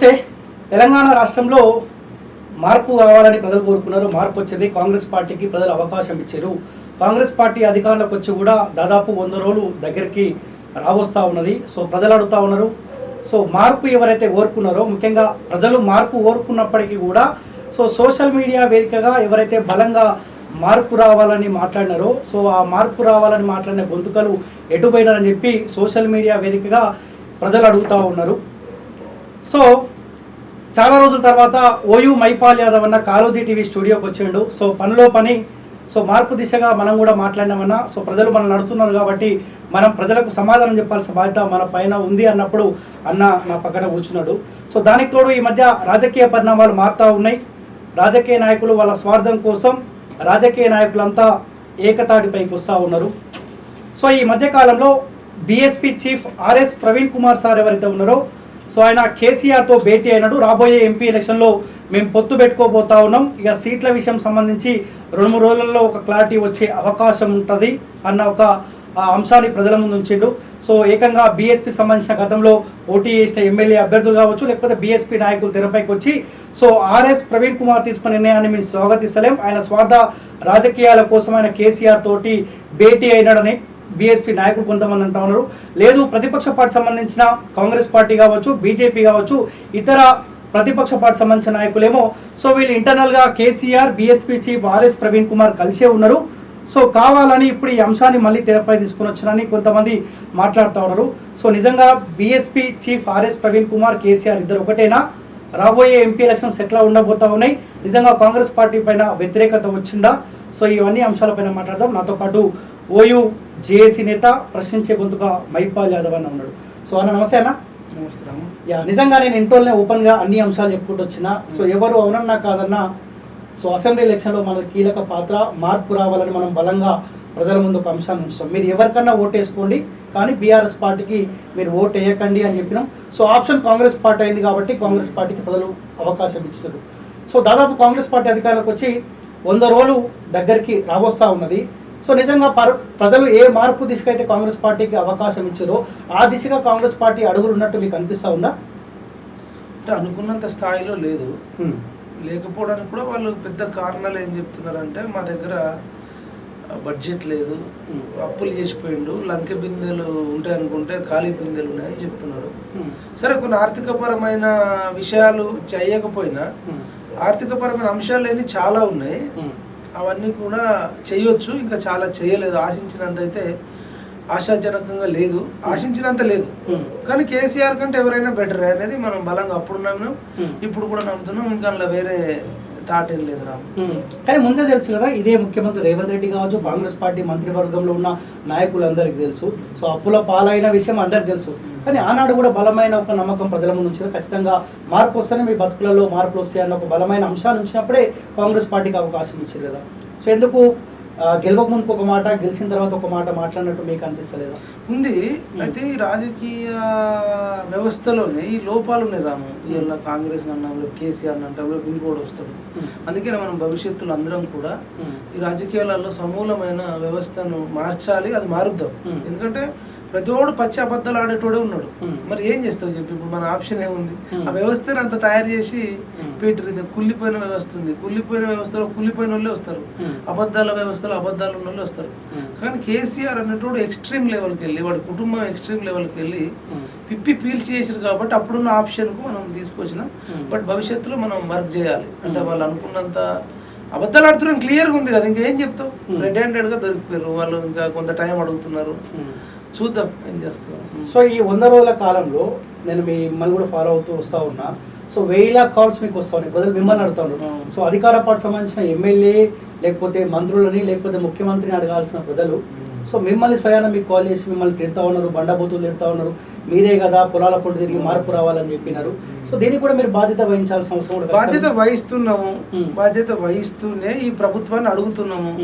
నమస్తే. తెలంగాణ రాష్ట్రంలో మార్పు కావాలని ప్రజలు కోరుకున్నారు. మార్పు వచ్చేది. కాంగ్రెస్ పార్టీకి ప్రజలు అవకాశం ఇచ్చారు. కాంగ్రెస్ పార్టీ అధికారంలోకి వచ్చి కూడా దాదాపు 100 రోజులు దగ్గరికి రావస్తూ ఉన్నది. సో ప్రజలు అడుగుతూ ఉన్నారు. సో మార్పు ఎవరైతే కోరుకున్నారో, ముఖ్యంగా ప్రజలు మార్పు కోరుకున్నప్పటికీ కూడా సోషల్ మీడియా వేదికగా ఎవరైతే బలంగా మార్పు రావాలని మాట్లాడినారో, ఆ మార్పు రావాలని మాట్లాడిన గొంతుకలు ఎటుపోయినారని చెప్పి సోషల్ మీడియా వేదికగా ప్రజలు అడుగుతూ ఉన్నారు. సో చాలా రోజుల తర్వాత ఓయూ మైపాల్ యాదవ్ అన్న కాలోజీ టీవీ స్టూడియోకి వచ్చిండు. పనిలో పని మార్పు దిశగా మనం కూడా మాట్లాడినామన్నా. ప్రజలు మనం నడుతున్నారు కాబట్టి మనం ప్రజలకు సమాధానం చెప్పాల్సిన బాధ్యత మన పైన ఉంది అన్నప్పుడు అన్న నా పక్కన కూర్చున్నాడు. దానికి తోడు ఈ మధ్య రాజకీయ పరిణామాలు మారుతూ ఉన్నాయి. రాజకీయ నాయకులు వాళ్ళ స్వార్థం కోసం రాజకీయ నాయకులంతా ఏకతాటిపైకి వస్తూ ఉన్నారు. ఈ మధ్యకాలంలో BSP chief RS Praveen Kumar sir ఎవరైతే ఉన్నారో, ఆయన కేసీఆర్తో భేటీ అయినాడు. రాబోయే ఎంపీ ఎలక్షన్లో మేము పొత్తు పెట్టుకోబోతా ఉన్నాం. ఇక సీట్ల విషయం సంబంధించి 2-3 రోజులలో ఒక క్లారిటీ వచ్చే అవకాశం ఉంటుంది అన్న ఒక అంశాన్ని ప్రజల ముందు ఉంచిండు. ఏకంగా బీఎస్పీ సంబంధించిన గతంలో పోటీ చేసిన ఎమ్మెల్యే అభ్యర్థులు కావచ్చు, లేకపోతే బీఎస్పీ నాయకులు తెరపైకి వచ్చి ఆర్ఎస్ ప్రవీణ్ కుమార్ తీసుకున్న నిర్ణయాన్ని మేము స్వాగతిస్తలేం, ఆయన స్వార్థ రాజకీయాల కోసం ఆయన కేసీఆర్ తోటి భేటీ అయినాడని బీఎస్పీ నాయకులు కొంతమంది అంటా ఉన్నారు. లేదు, ప్రతిపక్ష పార్టీ సంబంధించిన కాంగ్రెస్ పార్టీ కావచ్చు, బీజేపీ కావచ్చు, ఇతర ప్రతిపక్ష పార్టీ సంబంధించిన నాయకులేమో వీళ్ళు ఇంటర్నల్గా KCR BSP chief RS Praveen Kumar కలిసే ఉన్నారు. కావాలని ఇప్పుడు ఈ అంశాన్ని మళ్ళీ తెరపై తీసుకుని వచ్చారని కొంతమంది మాట్లాడుతూ ఉన్నారు. నిజంగా BSP chief RS Praveen Kumar, KCR ఇద్దరు ఒకటేనా? రాబోయే ఎంపీ ఎలక్షన్స్ ఎట్లా ఉండబోతా ఉన్నాయి? నిజంగా కాంగ్రెస్ పార్టీ పైన వ్యతిరేకత వచ్చిందా? ఇవన్నీ అంశాలపైన మాట్లాడదాం. నాతో పాటు ఓయూ జేఏసీ నేత, ప్రశ్నించే గొంతుగా మైపాల్ యాదవ్ అన్న ఉన్నాడు. అన్న నమస్తే అన్న. నమస్తే. నిజంగా నేను ఇంటోల్నే ఓపెన్గా అన్ని అంశాలు చెప్పుకుంటూ వచ్చిన. ఎవరు అవునన్నా కాదన్నా అసెంబ్లీ ఎలక్షన్లో మన కీలక పాత్ర, మార్పు రావాలని మనం బలంగా ప్రజల ముందు ఒక అంశాన్ని ఉంచాం. మీరు ఎవరికన్నా ఓటేసుకోండి, కానీ బీఆర్ఎస్ పార్టీకి మీరు ఓటు వేయకండి అని చెప్పినాం. ఆప్షన్ కాంగ్రెస్ పార్టీ అయింది కాబట్టి కాంగ్రెస్ పార్టీకి ప్రజలు అవకాశం ఇచ్చారు. దాదాపు కాంగ్రెస్ పార్టీ అధికారంలోకి వచ్చి 100 రోజులు దగ్గరికి రావస్తూ ఉన్నది. నిజంగా ప్రజలు ఏ మార్పు దిశగా అయితే కాంగ్రెస్ పార్టీకి అవకాశం ఇచ్చారో ఆ దిశగా కాంగ్రెస్ పార్టీ అడుగులు ఉన్నట్టు మీకు అనిపిస్తూ ఉందా? అంటే అనుకున్నంత స్థాయిలో లేదు. లేకపోవడానికి కూడా వాళ్ళు పెద్ద కారణాలు ఏం చెప్తున్నారంటే, మా దగ్గర బడ్జెట్ లేదు, అప్పులు చేసిపోయిండు, లంకె బిందెలు ఉంటాయి అనుకుంటే ఖాళీ బిందెలు ఉన్నాయని చెప్తున్నాడు. సరే, కొన్ని ఆర్థికపరమైన విషయాలు చేయకపోయినా ఆర్థికపరమైన అంశాలు అన్నీ చాలా ఉన్నాయి. అవన్నీ కూడా చేయొచ్చు, ఇంకా చాలా చేయలేదు. ఆశించినంత అయితే ఆశాజనకంగా లేదు, ఆశించినంత లేదు. కానీ కేసీఆర్ కంటే ఎవరైనా బెటర్ అనేది మనం బలంగా అప్పుడు నమ్మినాం, ఇప్పుడు కూడా నమ్ముతున్నాం. ఇంకా అందులో వేరే థాట్ ఏం లేదు రాము. కానీ ముందే తెలుసు కదా, ఇదే ముఖ్యమంత్రి రేవంత్ రెడ్డి కావచ్చు, కాంగ్రెస్ పార్టీ మంత్రివర్గంలో ఉన్న నాయకులందరికీ తెలుసు. అప్పుల పాలైన విషయం అందరికి తెలుసు. కానీ ఆనాడు కూడా బలమైన ఒక నమ్మకం ప్రజల ముందు ఉంచారు. ఖచ్చితంగా మార్పు వస్తేనే మీ బతుకులలో మార్పులు వస్తాయి అన్న ఒక బలమైన అంశాన్ని ఉంచినప్పుడే కాంగ్రెస్ పార్టీకి అవకాశం ఇచ్చారు కదా. ఎందుకు గెలవక ముందుకు ఒక మాట, గెలిచిన తర్వాత ఒక మాట మాట్లాడినట్టు మీకు అనిపిస్తలేదా? ఉంది. అయితే ఈ రాజకీయ వ్యవస్థలోనే ఈ లోపాలు ఉన్నాయి రాము. ఇలా కాంగ్రెస్ అన్నాం, కేసీఆర్ అంటాం, ఇంకోటి వస్తాడు. అందుకే మనం భవిష్యత్తులో అందరం కూడా ఈ రాజకీయాలలో సమూలమైన వ్యవస్థను మార్చాలి, అది మారుద్దాం. ఎందుకంటే ప్రతి ఒడు పచ్చి అబద్ధాలు ఆడేటోడే ఉన్నాడు. మరి ఏం చేస్తావు చెప్పి? ఇప్పుడు మన ఆప్షన్ ఏముంది? ఆ వ్యవస్థను అంత తయారు చేసి పెట్టింది. కుళ్ళిపోయిన వ్యవస్థ ఉంది. కుళ్ళిపోయిన వ్యవస్థలో కుళ్ళిపోయిన వాళ్ళే వస్తారు, అబద్ధాల వ్యవస్థలో అబద్ధాలు ఉన్న వాళ్ళే వస్తారు. కానీ కేసీఆర్ అనేటోడు ఎక్స్ట్రీమ్ లెవెల్కి వెళ్ళి, వాడి కుటుంబం ఎక్స్ట్రీమ్ లెవెల్కి వెళ్ళి పిప్పి పీల్చి చేసారు కాబట్టి అప్పుడున్న ఆప్షన్కు మనం తీసుకొచ్చినాం. బట్ భవిష్యత్తులో మనం వర్క్ చేయాలి. అంటే వాళ్ళు అనుకున్నంత అబద్ధాలు ఆడుతున్నారు క్లియర్గా ఉంది కదా, ఇంకేం చెప్తావు? రెడ్ హ్యాండెడ్గా దొరికిపోయారు వాళ్ళు. ఇంకా కొంత టైం అడుగుతున్నారు, చూద్దాం ఏం చేస్తాం. ఈ 100 రోజుల కాలంలో నేను మిమ్మల్ని కూడా ఫాలో అవుతూ వస్తూ ఉన్నా. 1000 కాల్స్ మీకు వస్తూ ఉన్నాయి, ప్రజలు మిమ్మల్ని అడుగుతా ఉన్నారు. అధికార పార్టీ సంబంధించిన ఎమ్మెల్యే, లేకపోతే మంత్రులని, లేకపోతే ముఖ్యమంత్రిని అడగాల్సిన ప్రజలు మిమ్మల్ని స్వయాన మీకు కాల్ చేసి మిమ్మల్ని తిడతా ఉన్నారు, బండబూతులు తిడతా ఉన్నారు. మీరే కదా పొలాల పొట్టు తిరిగి మార్పు రావాలని చెప్పినారు. దీనికి కూడా మీరు బాధ్యత వహించాల్సిన అవసరం కూడా. బాధ్యత వహిస్తున్నాము, బాధ్యత వహిస్తూనే ఈ ప్రభుత్వాన్ని అడుగుతున్నాము.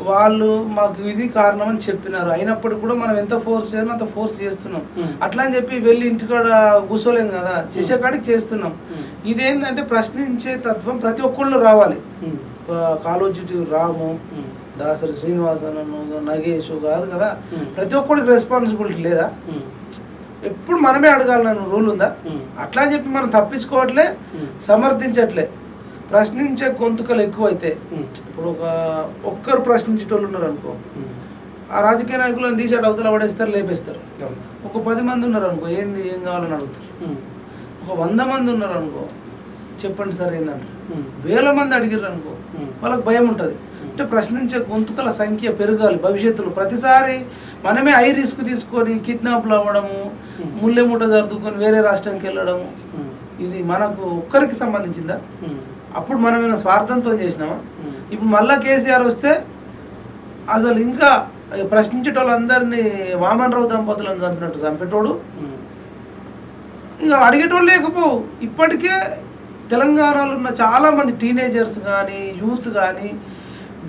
వాళ్ళు మాకు ఇది కారణం అని చెప్పినారు, అయినప్పటికీ కూడా మనం ఎంత ఫోర్స్ చేయాలో అంత ఫోర్స్ చేస్తున్నాం. అట్లా అని చెప్పి వెళ్ళి ఇంటికాడ కూర్చోలేం కదా, చేసే కాడికి చేస్తున్నాం. ఇదేంటంటే ప్రశ్నించే తత్వం ప్రతి ఒక్కళ్ళు రావాలి. కాలోజీ రాము, దాసరి శ్రీనివాసన్, నగేష్ కాదు కదా, ప్రతి ఒక్కరికి రెస్పాన్సిబిలిటీ లేదా? ఎప్పుడు మనమే అడగాలని రూల్ ఉందా? అట్లా అని చెప్పి మనం తప్పించుకోవట్లే, సమర్థించట్లే. ప్రశ్నించే గొంతుకలు ఎక్కువైతే, ఇప్పుడు ఒక్కరు ప్రశ్నించేటోళ్ళు ఉన్నారు అనుకో, ఆ రాజకీయ నాయకులను తీసాడు అవతల పడేస్తారు, లేపేస్తారు. ఒక 10 మంది ఉన్నారు అనుకో, ఏంది ఏం కావాలని అడుగుతారు. ఒక 100 మంది ఉన్నారు అనుకో, చెప్పండి సార్ ఏందంటారు. 1000 మంది అడిగారు అనుకో, వాళ్ళకి భయం ఉంటుంది. అంటే ప్రశ్నించే గొంతుకల సంఖ్య పెరగాలి భవిష్యత్తులో. ప్రతిసారి మనమే హై రిస్క్ తీసుకొని కిడ్నాప్లు అవ్వడము, ముల్లెముట జరుపుకొని వేరే రాష్ట్రానికి వెళ్ళడము, ఇది మనకు ఒక్కరికి సంబంధించిందా? అప్పుడు మనమేమైనా స్వార్థంతో చేసినామా? ఇప్పుడు మళ్ళా కేసీఆర్ వస్తే అసలు ఇంకా ప్రశ్నించేటోళ్ళందరినీ వామన్ రావు దంపతులను చంపినట్టు చంపేటోడు. ఇక అడిగేటోళ్ళు లేకపోవు. ఇప్పటికే తెలంగాణలో ఉన్న చాలామంది టీనేజర్స్ కానీ యూత్ కానీ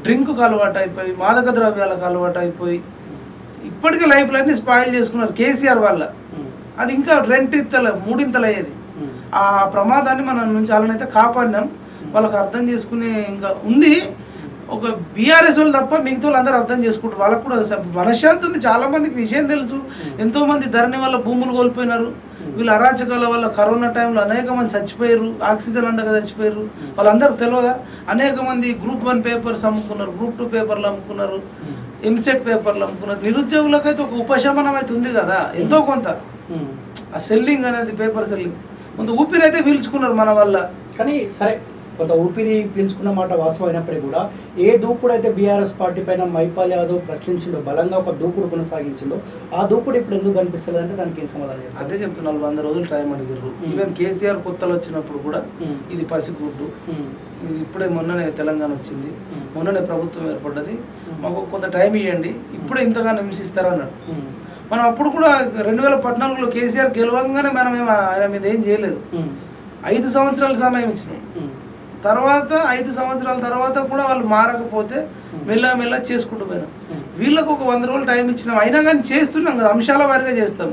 డ్రింక్కు అలవాటు అయిపోయి, మాదక ద్రవ్యాలకు అలవాటు అయిపోయి ఇప్పటికే లైఫ్లన్నీ స్పాయిల్ చేసుకున్నారు కేసీఆర్ వల్ల. అది ఇంకా 2 3 అయ్యేది. ఆ ప్రమాదాన్ని మనం నుంచి వాళ్ళనైతే కాపాడినాం. వాళ్ళకి అర్థం చేసుకునే ఇంకా ఉంది. ఒక బీఆర్ఎస్ వాళ్ళు తప్ప మిగతా వాళ్ళు అందరూ అర్థం చేసుకుంటారు. వాళ్ళకు కూడా మనశ్శాంతి ఉంది. చాలా మందికి విషయం తెలుసు. ఎంతోమంది ధరణి వల్ల భూములు కోల్పోయినారు. వీళ్ళు అరాచకాల వల్ల కరోనా టైంలో అనేక మంది చచ్చిపోయారు, ఆక్సిజన్ అందక చచ్చిపోయారు. వాళ్ళందరూ తెలియదా? అనేక మంది గ్రూప్ 1 పేపర్స్ అమ్ముకున్నారు, గ్రూప్ 2 పేపర్లు అమ్ముకున్నారు, ఎంసెట్ పేపర్లు అమ్ముకున్నారు. నిరుద్యోగులకైతే ఒక ఉపశమనం అయితే ఉంది కదా ఎంతో కొంత. ఆ సెల్లింగ్ అనేది, పేపర్ సెల్లింగ్ కొంత ఊపిరి అయితే పీల్చుకున్నారు మన వల్ల. కానీ సరే, కొంత ఊపిరి పీల్చుకున్న మాట వాస్తవం అయినప్పటికీ కూడా ఏ దూకుడు అయితే బీఆర్ఎస్ పార్టీ పైన మైపాల్ యాదవ్ ప్రశ్నించిండో, బలంగా ఒక దూకుడు కొనసాగించిండో, ఆ దూకుడు ఇప్పుడు ఎందుకు కనిపిస్తుంది అంటే దానికి ఏం సమాధానం? అదే చెప్తున్నారు, 100 రోజులు టైం అడిగారు. ఈవెన్ కేసీఆర్ కొత్తలు వచ్చినప్పుడు కూడా ఇది పసిగుడ్డు, ఇది ఇప్పుడే మొన్ననే తెలంగాణ వచ్చింది, మొన్ననే ప్రభుత్వం ఏర్పడ్డది, మాకు కొంత టైం ఇవ్వండి, ఇప్పుడే ఇంతగానో హింసిస్తారా అన్నాడు. మనం అప్పుడు కూడా 2014లో కేసీఆర్ గెలవంగానే మనం ఆయన మీద ఏం చేయలేదు. 5 సంవత్సరాల సమయం ఇచ్చినాం. తర్వాత 5 సంవత్సరాల తర్వాత కూడా వాళ్ళు మారకపోతే మెల్ల చేసుకుంటూ పోయినాం. వీళ్ళకు ఒక 100 రోజులు టైం ఇచ్చినాం. అయినా కానీ చేస్తున్నాం కదా, అంశాల వారిగా చేస్తాం.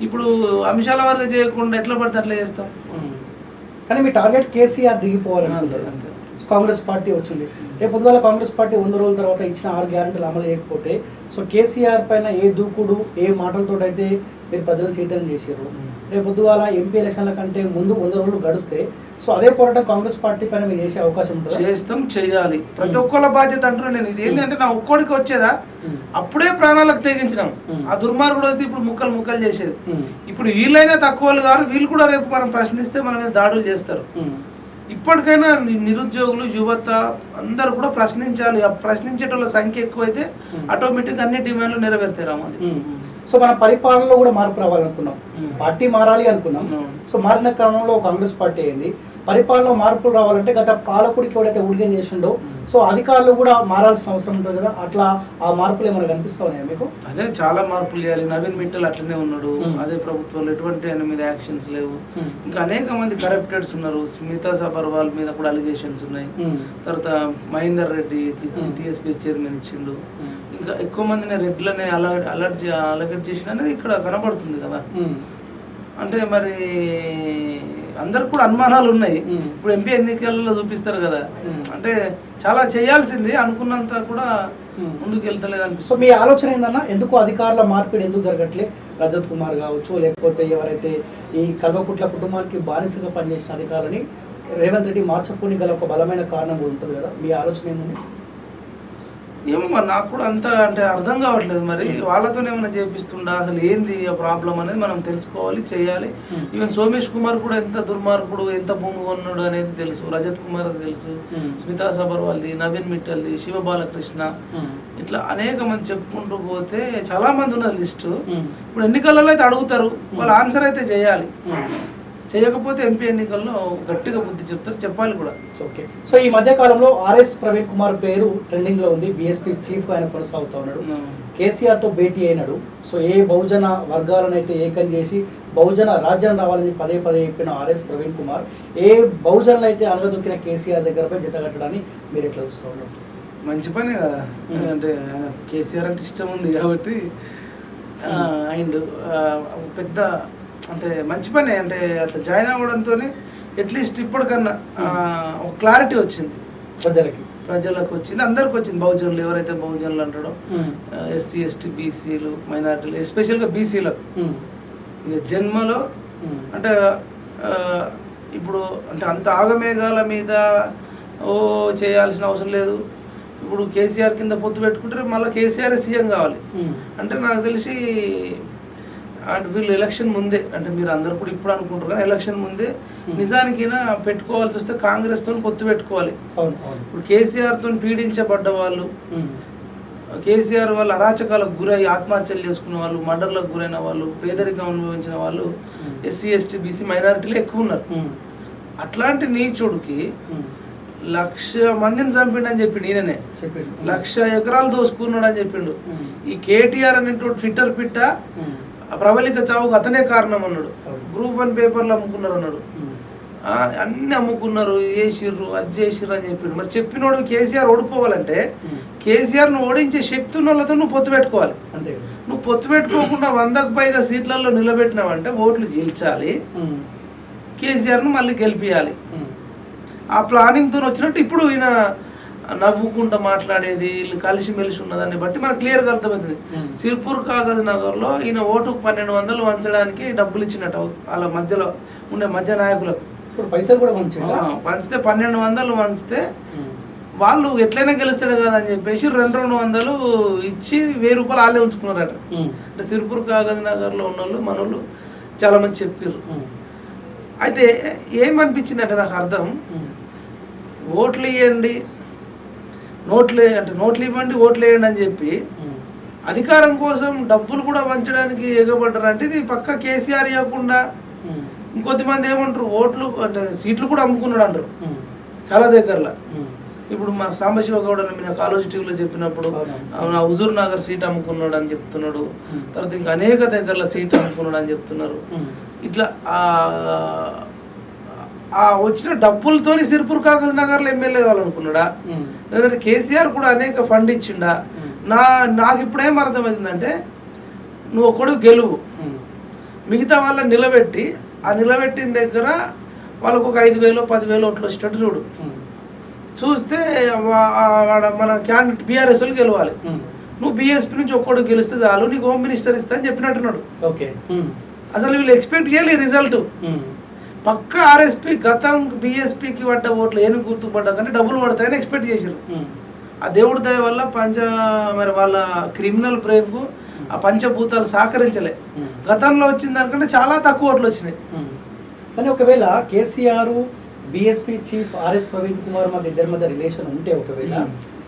ఇప్పుడు అంశాల వారిగా చేయకుండా ఎట్లా పడితే అట్లా చేస్తాం. కానీ మీ టార్గెట్ కేసీఆర్ దిగిపోవాలంటే అంతే. కాంగ్రెస్ పార్టీ వచ్చింది. రేపు పొద్దుగాల కాంగ్రెస్ పార్టీ 100 రోజుల తర్వాత ఇచ్చిన 6 గ్యారెంటీలు అమలు చేయకపోతే, సో కేసీఆర్ పైన ఏ దూకుడు, ఏ మాటలతో అయితే మీరు ప్రజలు చైతన్యం చేశారు, రేపు పొద్దుగాల ఎంపీ ఎలక్షన్ల కంటే ముందు 100 రోజులు గడిస్తే, సో అదే పోరాటం కాంగ్రెస్ పార్టీ పైన మీరు చేసే అవకాశం ఉంటుంది? చేస్తాం, చేయాలి. ప్రతి ఒక్కళ్ళ బాధ్యత అంటున్నాను నేను. ఇది ఏంటంటే నా ఒక్కడికి వచ్చేదా, అప్పుడే ప్రాణాలకు తెగించినాం. ఆ దుర్మార్గుడు అయితే ఇప్పుడు ముక్కలు చేసేది. ఇప్పుడు వీళ్ళైనా తక్కువ వాళ్ళు కాదు, వీళ్ళు కూడా రేపు మనం ప్రశ్నిస్తే మన మీద దాడులు చేస్తారు. ఇప్పటికైనా నిరుద్యోగులు, యువత అందరూ కూడా ప్రశ్నించాలి. ఆ ప్రశ్నించేటోళ్ళ సంఖ్య ఎక్కువైతే ఆటోమేటిక్గా అన్ని డిమాండ్లు నెరవేరుతాయి రామది. సో మన పరిపాలనలో కూడా మార్పు రావాలనుకున్నాం, పార్టీ మారాలి అనుకున్నాం. సో మారిన క్రమంలో కాంగ్రెస్ పార్టీ అయింది. పరిపాలనలో మార్పులు రావాలంటే గత పాలకుడికి ఎవడైతే ఊడిగం చేసిండో, సో అధికారులు కూడా మారాల్సిన అవసరం ఉంటుంది కదా. అట్లా ఆ మార్పులు ఏమైనా కనిపిస్తాయా మీకు? అదే చాలా మార్పులు చేయాలి. నవీన్ మిట్టల్ అట్లనే ఉన్నాడు, అదే ప్రభుత్వంలో ఎటువంటి ఆయన మీద యాక్షన్స్ లేవు. ఇంకా అనేక మంది కరప్టెడ్స్ ఉన్నారు. స్మితా సబర్వాల్ మీద కూడా అలిగేషన్స్ ఉన్నాయి. తర్వాత మహేందర్ రెడ్డి టీఎస్పీ చైర్మన్ ఇచ్చిండు. ఇంకా ఎక్కువ మందిని రెడ్లనే అలర్ట్ చేసిన అనేది ఇక్కడ కనబడుతుంది కదా. అంటే మరి అందరికి కూడా అనుమానాలు ఉన్నాయి. ఇప్పుడు ఎంపీ ఎన్నికల్లో చూపిస్తారు కదా. అంటే చాలా చేయాల్సింది, అనుకున్నంత కూడా ముందుకు వెళ్తలేదు అనిపిస్తుంది. సో మీ ఆలోచన ఏందన్నా, ఎందుకు అధికారుల మార్పిడి ఎందుకు జరగట్లే? రజత్ కుమార్ కావచ్చు, లేకపోతే ఎవరైతే ఈ కల్వకుట్ల కుటుంబానికి బానిసగా పనిచేసిన అధికారులని రేవంత్ రెడ్డి మార్చపోని గల ఒక బలమైన కారణం కూడా ఉంటుంది కదా. మీ ఆలోచన ఏముంది? ఏమో మరి నాకు కూడా అంత అంటే అర్థం కావట్లేదు. మరి వాళ్ళతో ఏమైనా చేపిస్తుండా, అసలు ఏంది ఆ ప్రాబ్లం అనేది మనం తెలుసుకోవాలి, చేయాలి. ఈవెన్ సోమేష్ కుమార్ కూడా ఎంత దుర్మార్గుడు, ఎంత భూమి కొన్నాడు అనేది తెలుసు. రజత్ కుమార్ అది తెలుసు, స్మితా సబర్వాల్ది, నవీన్ మిట్టల్ది, శివ బాలకృష్ణ, ఇట్లా అనేక మంది చెప్పుకుంటూ పోతే చాలా మంది ఉన్నది లిస్టు. ఇప్పుడు ఎన్నికలలో అయితే అడుగుతారు, వాళ్ళు ఆన్సర్ అయితే చేయాలి. చేయకపోతే ఎంపీ ఎన్నికల్లో గట్టిగా బుద్ధి చెప్తారు, చెప్పాలి కూడా. ఓకే. సో ఈ మధ్య కాలంలో ఆర్ఎస్ ప్రవీణ్ కుమార్ పేరు ట్రెండింగ్ లో ఉంది. బీఎస్పీ చీఫ్ గా ఆయన కొనసాగుతూ ఉన్నాడు. కేసీఆర్ తో భేటీ అయినాడు. సో ఏ బహుజన వర్గాలను అయితే ఏకం చేసి బహుజన రాజ్యం రావాలని పదే చెప్పిన ఆర్ఎస్ ప్రవీణ్ కుమార్ ఏ బహుజనులు అయితే అనగదొక్కిన కేసీఆర్ దగ్గరపై జతగట్టడాన్ని మీరు ఎట్లా చూస్తూ ఉన్నారు? మంచి పనే కదా. అంటే ఆయన కేసీఆర్ అంటే ఇష్టం ఉంది కాబట్టి అండ్ పెద్ద అంటే మంచి పని. అంటే అట్లా జాయిన్ అవ్వడంతో అట్లీస్ట్ ఇప్పటికన్నా ఒక క్లారిటీ వచ్చింది ప్రజలకు వచ్చింది, అందరికి వచ్చింది. బహుజనులు ఎవరైతే బహుజనులు అంటాడో, ఎస్సీ ఎస్టీ బీసీలు మైనారిటీలు, ఎస్పెషల్గా బీసీలకు ఇక జన్మలో అంటే ఇప్పుడు అంటే అంత ఆగమేఘాల మీద చేయాల్సిన అవసరం లేదు. ఇప్పుడు కేసీఆర్ కింద పొత్తు పెట్టుకుంటే మళ్ళీ కేసీఆర్ సీఎం కావాలి అంటే నాకు తెలిసి అంటే వీళ్ళు ఎలక్షన్ ముందే అంటే మీరు అందరు కూడా ఇప్పుడు అనుకుంటారు కానీ ఎలక్షన్ ముందే నిజానికైనా పెట్టుకోవాల్సి వస్తే కాంగ్రెస్తో పొత్తు పెట్టుకోవాలి. ఇప్పుడు కేసీఆర్తో పీడించబడ్డ వాళ్ళు, కేసీఆర్ వాళ్ళ అరాచకాలకు గురై ఆత్మహత్యలు చేసుకున్న వాళ్ళు, మర్డర్లకు గురైన వాళ్ళు, పేదరికం అనుభవించిన వాళ్ళు ఎస్సీ ఎస్టీ బీసీ మైనారిటీలు ఎక్కువ ఉన్నారు. అట్లాంటి నీచుడికి 1,00,000 మందిని చంపిండని చెప్పిండు. ఈయననే 1,00,000 ఎకరాలు దోసుకున్నాడు అని చెప్పిండు. ఈ కేటీఆర్ అనేటువంటి ట్విట్టర్ పిట్ట ప్రబలిక చావుకు అతనే కారణం అన్నాడు. గ్రూప్ 1 పేపర్లు అమ్ముకున్నారు అన్నాడు. అన్ని అమ్ముకున్నారు, చేసిర్రు, అది చేసిర్రు అని చెప్పిండు. మరి చెప్పినోడు కేసీఆర్ ఓడిపోవాలంటే కేసీఆర్ను ఓడించే శక్తి ఉన్న వాళ్ళతో నువ్వు పొత్తు పెట్టుకోవాలి. అంతే, నువ్వు పొత్తు పెట్టుకోకుండా 100కు పైగా సీట్లలో నిలబెట్టినావంటే ఓట్లు గెలిచాలి, కేసీఆర్ను మళ్ళీ గెలిపియాలి. ఆ ప్లానింగ్తో వచ్చినట్టు ఇప్పుడు ఈయన నవ్వుకుంటూ మాట్లాడేది, వీళ్ళు కలిసిమెలిసి ఉన్నదాన్ని బట్టి మనకు క్లియర్గా అర్థమవుతుంది. సిర్పూర్ కాగజ్ నగర్లో ఈయన ఓటుకు 1,200 వంచడానికి డబ్బులు ఇచ్చినట్టు వాళ్ళ మధ్యలో ఉండే మధ్య నాయకులకు పైసలు కూడా పంచితే 1,200 వంచితే వాళ్ళు ఎట్లయినా గెలుస్తాడు కదా అని చెప్పేసి 200 ఇచ్చి 1,000 రూపాయలు వాళ్ళే ఉంచుకున్నారట. అంటే సిర్పూర్ కాగజ్ నగర్లో ఉన్న వాళ్ళు మనోళ్ళు చాలా మంది చెప్పారు. అయితే ఏమనిపించింది అంటే నాకు అర్థం, ఓట్లు ఇవ్వండి, నోట్లు ఇవ్వండి, ఓట్లు వేయండి అని చెప్పి అధికారం కోసం డబ్బులు కూడా పంచడానికి ఎగబడ్డారు. అంటే ఇది పక్క కేసీఆర్ ఇవ్వకుండా ఇంకొద్దిమంది ఏమంటారు, ఓట్లు అంటే సీట్లు కూడా అమ్ముకున్నాడు అంటారు చాలా దగ్గరలో. ఇప్పుడు మా సాంబశివ గౌడ నేను కాలేజ్ టీవీలో చెప్పినప్పుడు హుజూర్ నగర్ సీట్ అమ్ముకున్నాడు అని చెప్తున్నాడు. తర్వాత ఇంకా అనేక దగ్గరలో సీట్ అమ్ముకున్నాడు అని చెప్తున్నారు. ఇట్లా ఆ వచ్చిన డబ్బులతోని సిర్పూర్ కాగజ్ నగర్లో ఎమ్మెల్యే కావాలనుకున్నాడా, లేదంటే కేసీఆర్ కూడా అనేక ఫండ్ ఇచ్చిండా? నాకు ఇప్పుడేం అర్థమవుతుందంటే, నువ్వు ఒకడు గెలువు, మిగతా వాళ్ళని నిలబెట్టి ఆ నిలబెట్టిన దగ్గర వాళ్ళకు ఒక 5,000 10,000 ఓట్లు వచ్చేటట్టు చూడు. చూస్తే మన క్యాండిడేట్ బీఆర్ఎస్ వాళ్ళు గెలవాలి. నువ్వు బీఎస్పీ నుంచి ఒక్కడు గెలిస్తే చాలు, నీకు హోమ్ మినిస్టర్ ఇస్తా అని చెప్పినట్టున్నాడు. అసలు వీళ్ళు ఎక్స్పెక్ట్ చేయాలి రిజల్ట్. పక్క ఆర్ఎస్పీ గతం బీఎస్పీకి పడ్డ ఓట్లు ఏనుగు గుర్తుకు పడ్డా కానీ డబ్బులు పడతాయని ఎక్స్పెక్ట్ చేశారు. ఆ దేవుడి దయ వల్ల మరి వాళ్ళ క్రిమినల్ బ్రెయిన్కు ఆ పంచభూతాలు సహకరించలే. గతంలో వచ్చిన దానికంటే చాలా తక్కువ ఓట్లు వచ్చినాయి. కానీ ఒకవేళ KCR BSP chief RS Praveen Kumar ఇద్దరి మధ్య రిలేషన్ ఉంటే ఒకవేళ,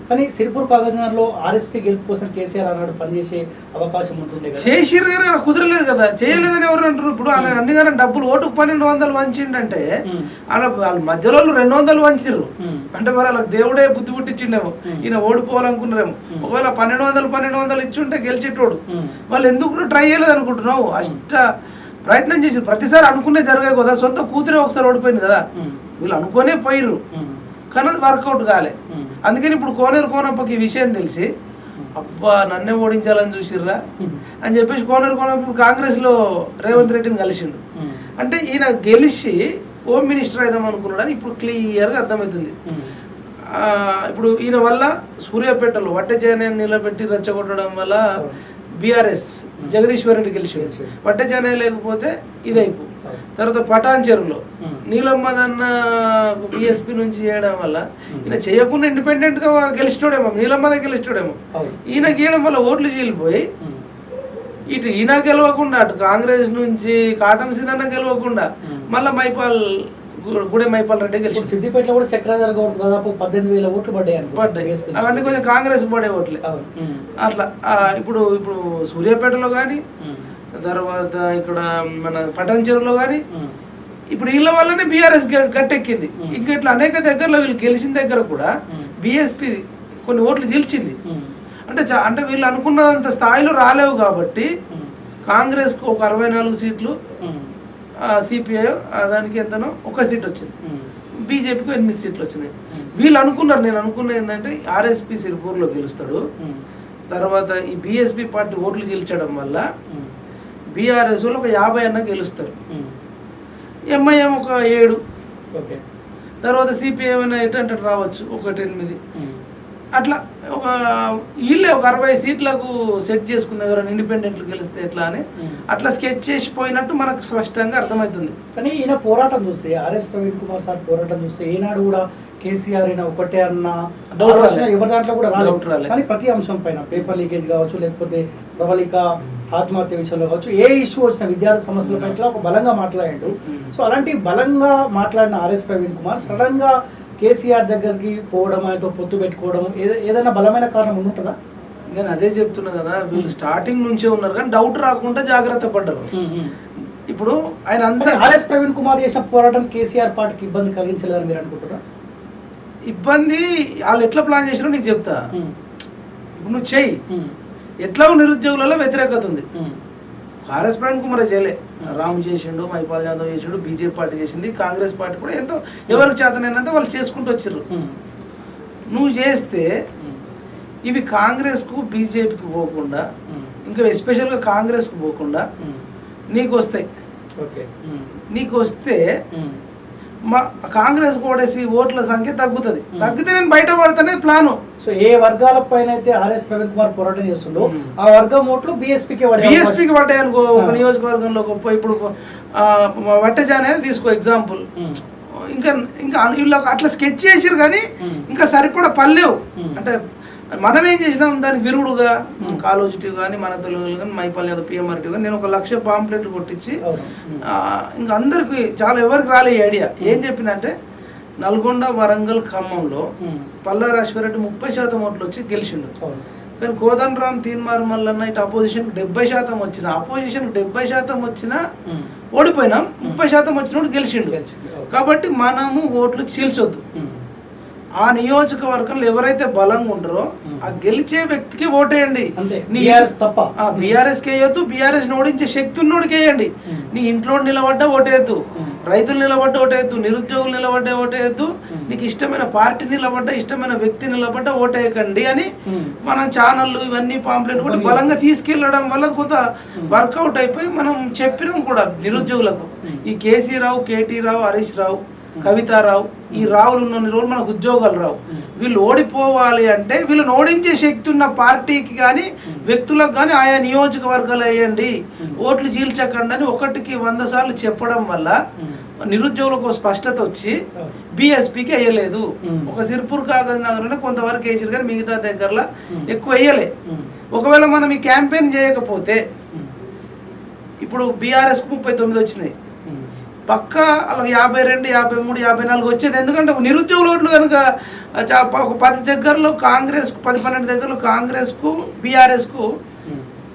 కానీ సిర్పూర్ కాగజ్ నగర్లో ఆర్ఎస్పీ గెలుపు కోసం కేసీఆర్ అన్నాడు పనిచేసే అవకాశం ఉంటుండే కదా. చేసిరు కానీ కుదరలేదు కదా, చేయలేదని ఎవరు అంటారు? ఇప్పుడు ఆయన అన్నిగానే డబ్బులు ఓటుకు 1,200 వంచిండంటే వాళ్ళ మధ్యలో 200 వంచిర్రు అంటే మరి వాళ్ళకి దేవుడే బుద్ధి పుట్టించిండేమో, ఈయన ఓడిపోవాలనుకున్నారేమో. ఒకవేళ 1,200 ఇచ్చుంటే గెలిచేటోడు. వాళ్ళు ఎందుకు ట్రై చేయలేదు అనుకుంటున్నావు? ప్రయత్నం చేసి ప్రతిసారి అనుకునే జరిగాయి కదా. సొంత కూతురే ఒకసారి ఓడిపోయింది కదా, వీళ్ళు అనుకునే పోయిర్రు కానీ అది వర్కౌట్ కాలే. అందుకని ఇప్పుడు కోనేరు కోనప్పకి ఈ విషయం తెలిసి అబ్బా నన్నే ఓడించాలని చూసిర్రా అని చెప్పేసి కోనేరు కోనప్ప కాంగ్రెస్లో రేవంత్ రెడ్డిని కలిసిండు. అంటే ఈయన గెలిచి హోమ్ మినిస్టర్ అయిదాం అనుకున్నాడని ఇప్పుడు క్లియర్గా అర్థమవుతుంది. ఇప్పుడు ఈయన వల్ల సూర్యాపేటలో వట్టెజయని నిలబెట్టి రెచ్చగొట్టడం వల్ల బీఆర్ఎస్ జగదీశ్వర్ రెడ్డి గెలిచి, వట్టెజయనే లేకపోతే ఇదైపు. తర్వాత పటాన్ చెరువులో నీలమ్మదన్న బీఎస్పీ నుంచి చేయడం వల్ల ఈయన చేయకుండా ఇండిపెండెంట్ గా గెలిచినోడేమో, నీలమ్మద గెలిచినోడేమో. ఈయన గీయడం వల్ల ఓట్లు చీలిపోయి ఇటు ఈయన గెలవకుండా అటు కాంగ్రెస్ నుంచి కాటం సినన్న గెలవకుండా మళ్ళీ గుడే మైపాల్ రెడ్డి గెలిచి. సిద్దిపేటలో కూడా చక్రధర్ గౌడ్ దాదాపు 18,000 ఓట్లు పడ్డాయి. అవన్నీ కొంచెం కాంగ్రెస్ పడే ఓట్లే. అట్లా ఇప్పుడు సూర్యాపేటలో కానీ, తర్వాత ఇక్కడ మన పటాన్ చెరువులో కానీ ఇప్పుడు వీళ్ళ వల్లనే బీఆర్ఎస్ గట్టెక్కింది. ఇంకా ఇట్లా అనేక దగ్గరలో వీళ్ళు గెలిచిన దగ్గర కూడా బీఎస్పీ కొన్ని ఓట్లు గెలిచింది. అంటే వీళ్ళు అనుకున్నంత స్థాయిలో రాలేవు కాబట్టి కాంగ్రెస్కు ఒక 64 సీట్లు, సిపిఐ దానికి ఎంతనో 1 సీట్ వచ్చింది, బీజేపీకి 8 సీట్లు వచ్చినాయి. వీళ్ళు అనుకున్నారు, నేను అనుకున్నది ఏంటంటే ఆర్ఎస్పీ సిరిపూర్లో గెలుస్తాడు, తర్వాత ఈ బీఎస్పీ పార్టీ ఓట్లు గెలిచడం వల్ల బీఆర్ఎస్ వాళ్ళు ఒక 50 అన్న గెలుస్తారు, ఎంఐఎం ఒక 7, తర్వాత సిపిఐ అంటే రావచ్చు 1 8, అట్లా ఒక వీళ్ళే ఒక 60 సీట్లకు సెట్ చేసుకుంది ఎవరైనా ఇండిపెండెంట్లు గెలిస్తే ఎట్లా అని అట్లా స్కెచ్ చేసిపోయినట్టు మనకు స్పష్టంగా అర్థమవుతుంది. కానీ ఈయన పోరాటం చూస్తే ఆర్ఎస్ ప్రవీణ్ కుమార్ సార్ పోరాటం చూస్తే ఏనాడు కూడా కేసీఆర్ అయినా ఒకటే అన్న ఆలోచన ఎవరి దాంట్లో కూడా రాలేదు. కానీ ప్రతి అంశం పైన పేపర్ లీకేజ్ కావచ్చు, లేకపోతే ప్రబలిక ఆత్మహత్య విషయంలో కావచ్చు, ఏ ఇష్యూ వచ్చిన విద్యార్థి సమస్యల పట్ల ఒక బలంగా మాట్లాడాడు. సో అలాంటి బలంగా మాట్లాడిన ఆర్ఎస్ ప్రవీణ్ కుమార్ సడన్ గా కేసీఆర్ దగ్గరికి పోవడం, ఆయనతో పొత్తు పెట్టుకోవడం ఏదైనా బలమైన కారణం ఉంటుందా? నేను అదే చెప్తున్నా కదా, వీళ్ళు స్టార్టింగ్ నుంచే ఉన్నారు కానీ డౌట్ రాకుండా జాగ్రత్త పడ్డారు. ఇప్పుడు ఆయన అంతా ఆర్ఎస్ ప్రవీణ్ కుమార్ చేసిన పోరాటం కేసీఆర్ పార్టీకి ఇబ్బంది కలిగించలేదని మీరు అనుకుంటారా? ఇబ్బంది వాళ్ళు ఎట్లా ప్లాన్ చేసినా నీకు చెప్తా. ఇప్పుడు నువ్వు చెయ్యి, ఎట్లా నిరుద్యోగులలో వ్యతిరేకత ఉంది. ఆర్ఎస్ ప్రవీణ్ కుమార్ చేయలే, రామ్ చేసిండు, మైపాల్ యాదవ్ చేసిండు, బీజేపీ పార్టీ చేసింది, కాంగ్రెస్ పార్టీ కూడా ఎంతో ఎవరికి చేతనైనంత వాళ్ళు చేసుకుంటూ వచ్చారు. నువ్వు చేస్తే ఇవి కాంగ్రెస్కు బీజేపీకి పోకుండా, ఇంకా ఎస్పెషల్గా కాంగ్రెస్కు పోకుండా నీకు వస్తాయి. నీకు వస్తే మా కాంగ్రెస్ ఓడేసి ఓట్ల సంఖ్య తగ్గుతుంది. తగ్గితే నేను బయట పడతానే ప్లాను. సో ఏ వర్గాల పైన అయితే ఆర్ఎస్ ప్రవీణ్ కుమార్ పోరాటం చేస్తుండో ఆ వర్గం ఓట్లు బీఎస్పీకి పడ్డాయి అనుకో. ఒక నియోజకవర్గంలో గొప్ప ఇప్పుడు వట్టజా అనేది తీసుకో ఎగ్జాంపుల్. ఇంకా ఇంకా వీళ్ళకి అట్లా స్కెచ్ చేసారు కానీ ఇంకా సరిపడా పర్లేవు. అంటే మనం ఏం చేసినాం దానికి విరుగుడుగా కాలోజిటీ కానీ మన తెలుగు కానీ మైపాల్ యాదవ్ పిఎంఆర్టీ కానీ నేను 1,00,000 పాంప్లెట్లు కొట్టించి ఇంకా అందరికి చాలా ఎవరికి రాలే ఐడియా. ఏం చెప్పినంటే నల్గొండ, వరంగల్, ఖమ్మంలో పల్లా రాజశేఖర్ 30% ఓట్లు వచ్చి గెలిచిండు. కానీ కోదండరామ్, తీన్మార్ మల్లన్న ఇటు అపోజిషన్ 70% వచ్చిన, అపోజిషన్ 70% వచ్చినా ఓడిపోయినాం, 30% వచ్చినప్పుడు గెలిచిండు. కాబట్టి మనము ఓట్లు చీల్చొద్దు. ఆ నియోజకవర్గంలో ఎవరైతే బలంగా ఉంటారో ఆ గెలిచే వ్యక్తికి ఓటేయండి. బీఆర్ఎస్ వేయొద్దు, బీఆర్ఎస్ ఓడించే శక్తి ఉన్నోడికి వేయండి. నీ ఇంట్లో నిలబడ్డా ఓటేయద్దు, రైతులు నిలబడ్డా ఓటేయద్దు, నిరుద్యోగులు నిలబడ్డా ఓటేయద్దు, నీకు ఇష్టమైన పార్టీ నిలబడ్డా, ఇష్టమైన వ్యక్తి నిలబడ్డా ఓటేయకండి అని మన ఛానళ్ళు ఇవన్నీ పాంప్లెట్ కూడా బలంగా తీసుకెళ్లడం వల్ల కొంత వర్కౌట్ అయిపోయి మనం చెప్పినాం కూడా నిరుద్యోగులకు. ఈ కేసీ రావు, కేటీ రావు, హరీష్ రావు, కవితారావు, ఈ రావులు ఉన్నన్ని రోజులు మనకు ఉద్యోగాలు రావు. వీళ్ళు ఓడిపోవాలి అంటే వీళ్ళని ఓడించే శక్తి ఉన్న పార్టీకి కానీ వ్యక్తులకు కానీ ఆయా నియోజకవర్గాలు వేయండి, ఓట్లు చీల్చకండి అని 1కి 100 సార్లు చెప్పడం వల్ల నిరుద్యోగులకు స్పష్టత వచ్చి బీఎస్పీకి వేయలేదు. ఒక సిర్పూర్ కాగజ్ నగర్లోనే కొంతవరకు వేసారు కానీ మిగతా దగ్గరలో ఎక్కువ వేయలే. ఒకవేళ మనం ఈ క్యాంపెయిన్ చేయకపోతే ఇప్పుడు బీఆర్ఎస్కు 39 వచ్చినాయి, పక్కా అలా 52, 53, 54 వచ్చేది. ఎందుకంటే నిరుద్యోగుల ఓట్లు కనుక ఒక 10 దగ్గరలో కాంగ్రెస్కు, 10-12 దగ్గరలో కాంగ్రెస్కు, బీఆర్ఎస్కు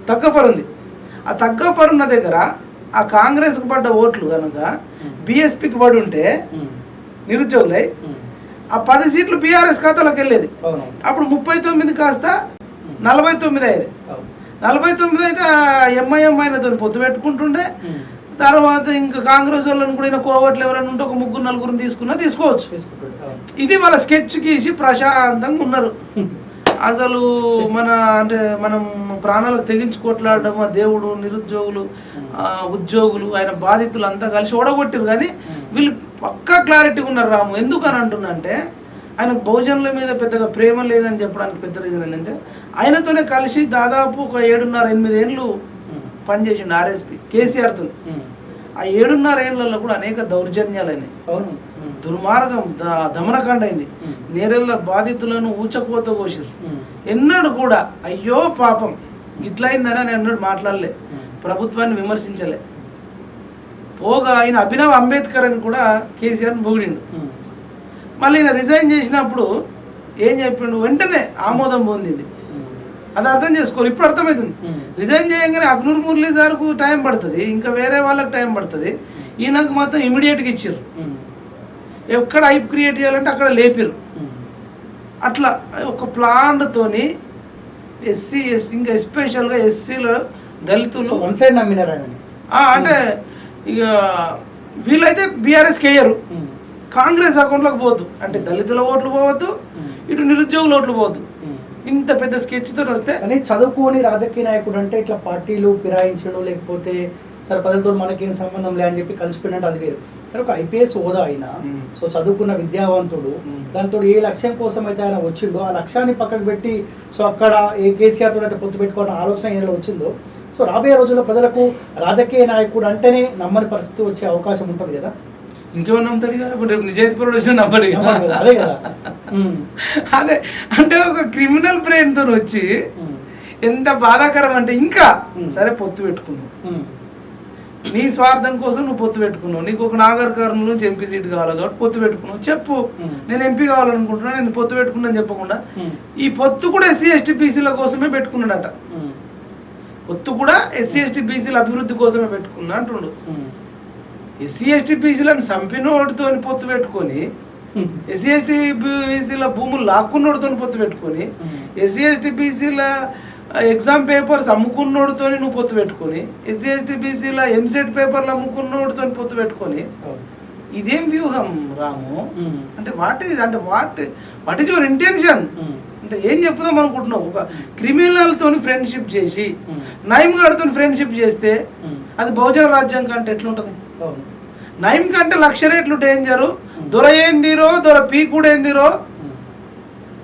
తగ్గఫర్ ఉంది. ఆ తగ్గఫర్ ఉన్న దగ్గర ఆ కాంగ్రెస్కు పడ్డ ఓట్లు కనుక బీఎస్పీకి పడి ఉంటే నిరుద్యోగులై ఆ 10 సీట్లు బీఆర్ఎస్ ఖాతాలోకి వెళ్ళేది. అప్పుడు 39 కాస్త 49 అయ్యేది. 49 అయితే ఎంఐఎం అయినతో పొత్తు పెట్టుకుంటుండే. తర్వాత ఇంకా కాంగ్రెస్ వాళ్ళని కూడా కోవట్లు ఎవరైనా ఉంటే ఒక 3-4 తీసుకున్నా తీసుకోవచ్చు. ఇది వాళ్ళ స్కెచ్ గీసి ప్రశాంతంగా ఉన్నారు. అసలు మన అంటే మనం ప్రాణాలకు తెగించి కొట్లాడడం, ఆ దేవుడు, నిరుద్యోగులు, ఉద్యోగులు, ఆయన బాధితులు అంతా కలిసి ఓడగొట్టారు. కానీ వీళ్ళు పక్కా క్లారిటీగా ఉన్నారు. రాము ఎందుకని అంటున్నా అంటే ఆయనకు బహుజనుల మీద పెద్దగా ప్రేమ లేదని చెప్పడానికి పెద్ద రీజన్ ఏంటంటే ఆయనతోనే కలిసి దాదాపు ఒక 7.5-8 ఏళ్ళు పనిచేసిండు ఆర్ఎస్పీ కేసీఆర్తో. ఆ 7.5 ఏళ్లలో కూడా అనేక దౌర్జన్యాలైనాయి, దుర్మార్గం, దమనకాండ అయింది. నేరెళ్ళ బాధితులను ఊచకోత కోసారు. ఎన్నడూ కూడా అయ్యో పాపం ఇట్లయిందని అని ఎన్నడూ మాట్లాడలే, ప్రభుత్వాన్ని విమర్శించలే. పోగా ఆయన అభినవ్ అంబేద్కర్ అని కూడా కేసీఆర్ని పొగిడిండు. మళ్ళీ ఈయన రిజైన్ చేసినప్పుడు ఏం చెప్పిండు, వెంటనే ఆమోదం పొందింది. అది అర్థం చేసుకోరు. ఇప్పుడు అర్థమవుతుంది. రిజైన్ చేయగానే అగ్నూర్ మురళీ సార్కు టైం పడుతుంది, ఇంకా వేరే వాళ్ళకి టైం పడుతుంది. ఈయనకు మాత్రం ఇమీడియట్గా ఇచ్చారు. ఎక్కడ హైప్ క్రియేట్ చేయాలంటే అక్కడ లేపారు. అట్లా ఒక ప్లాన్తోని ఎస్సీ ఇంకా ఎస్పెషల్గా ఎస్సీలు, దళితులు అంటే ఇక వీళ్ళైతే బీఆర్ఎస్కి వేయరు, కాంగ్రెస్ అకౌంట్లోకి పోవద్దు. అంటే దళితుల ఓట్లు పోవద్దు, ఇటు నిరుద్యోగుల ఓట్లు పోవద్దు. ఇంత పెద్ద స్కెచ్తో వస్తే కానీ చదువుకోని రాజకీయ నాయకుడు అంటే ఇట్లా పార్టీలు ఫిరాయించడం, లేకపోతే సరే ప్రజలతో మనకేం సంబంధం లే అని చెప్పి కలిసిపోయినట్టు అది వేరు. కానీ ఒక ఐపీఎస్ హోదా అయినా సో చదువుకున్న విద్యావంతుడు దాంతో ఏ లక్ష్యం కోసం అయితే ఆయన వచ్చిందో ఆ లక్ష్యాన్ని పక్కకు పెట్టి సో అక్కడ ఏ కేసీఆర్ తోటి అయితే పొత్తు పెట్టుకోవాలని ఆలోచన ఏదో వచ్చిందో సో రాబోయే రోజుల్లో ప్రజలకు రాజకీయ నాయకుడు అంటేనే నమ్మని పరిస్థితి వచ్చే అవకాశం ఉంటుంది కదా. ఇంకేమన్నా నమ్ముతాడు ఇప్పుడు రేపు నిజాయితీపరుడు వచ్చినా నమ్మడు అదే కదా. అదే అంటే ఒక క్రిమినల్ బ్రెయిన్ తో వచ్చి ఎంత బాధాకరం అంటే ఇంకా సరే పొత్తు పెట్టుకున్నావు, నీ స్వార్థం కోసం నువ్వు పొత్తు పెట్టుకున్నావు, నీకు ఒక నాగర్ కర్నూలు నుంచి ఎంపీ సీట్ కావాలి కాబట్టి పొత్తు పెట్టుకున్నావు, చెప్పు నేను ఎంపీ కావాలనుకుంటున్నా, నేను పొత్తు పెట్టుకున్నా చెప్పకుండా ఈ పొత్తు కూడా ఎస్సీ ఎస్టీ బీసీల కోసమే పెట్టుకున్నాడట. పొత్తు కూడా ఎస్సీ ఎస్టీ బీసీల అభివృద్ధి కోసమే పెట్టుకున్నా అంటుండు. ఎస్సీ ఎస్టీ బీసీలను చంపినోడితో పొత్తు పెట్టుకొని, ఎస్సీ ఎస్టీ బీసీల భూములు లాక్కున్నోడితో పొత్తు పెట్టుకొని, ఎస్సీ ఎస్టీ బీసీల ఎగ్జామ్ పేపర్స్ అమ్ముకున్నోడితో నువ్వు పొత్తు పెట్టుకొని, ఎస్సీ ఎస్టీ బీసీల ఎంసెట్ పేపర్లు అమ్ముకున్నోడితో పొత్తు పెట్టుకొని, ఇదేం వ్యూహం రాము? అంటే వాట్ ఈజ్ యువర్ ఇంటెన్షన్? అంటే ఏం చెప్పుదాం అనుకుంటున్నావు? ఒక క్రిమినల్ తోని ఫ్రెండ్షిప్ చేసి నయీం గారితో ఫ్రెండ్షిప్ చేస్తే అది బహుజన రాజ్యం కంటే ఎట్లుంటది? నయీం కంటే లక్ష రేట్లు డేంజరు, దొర ఏందిరో దొర పీకుడేందిరో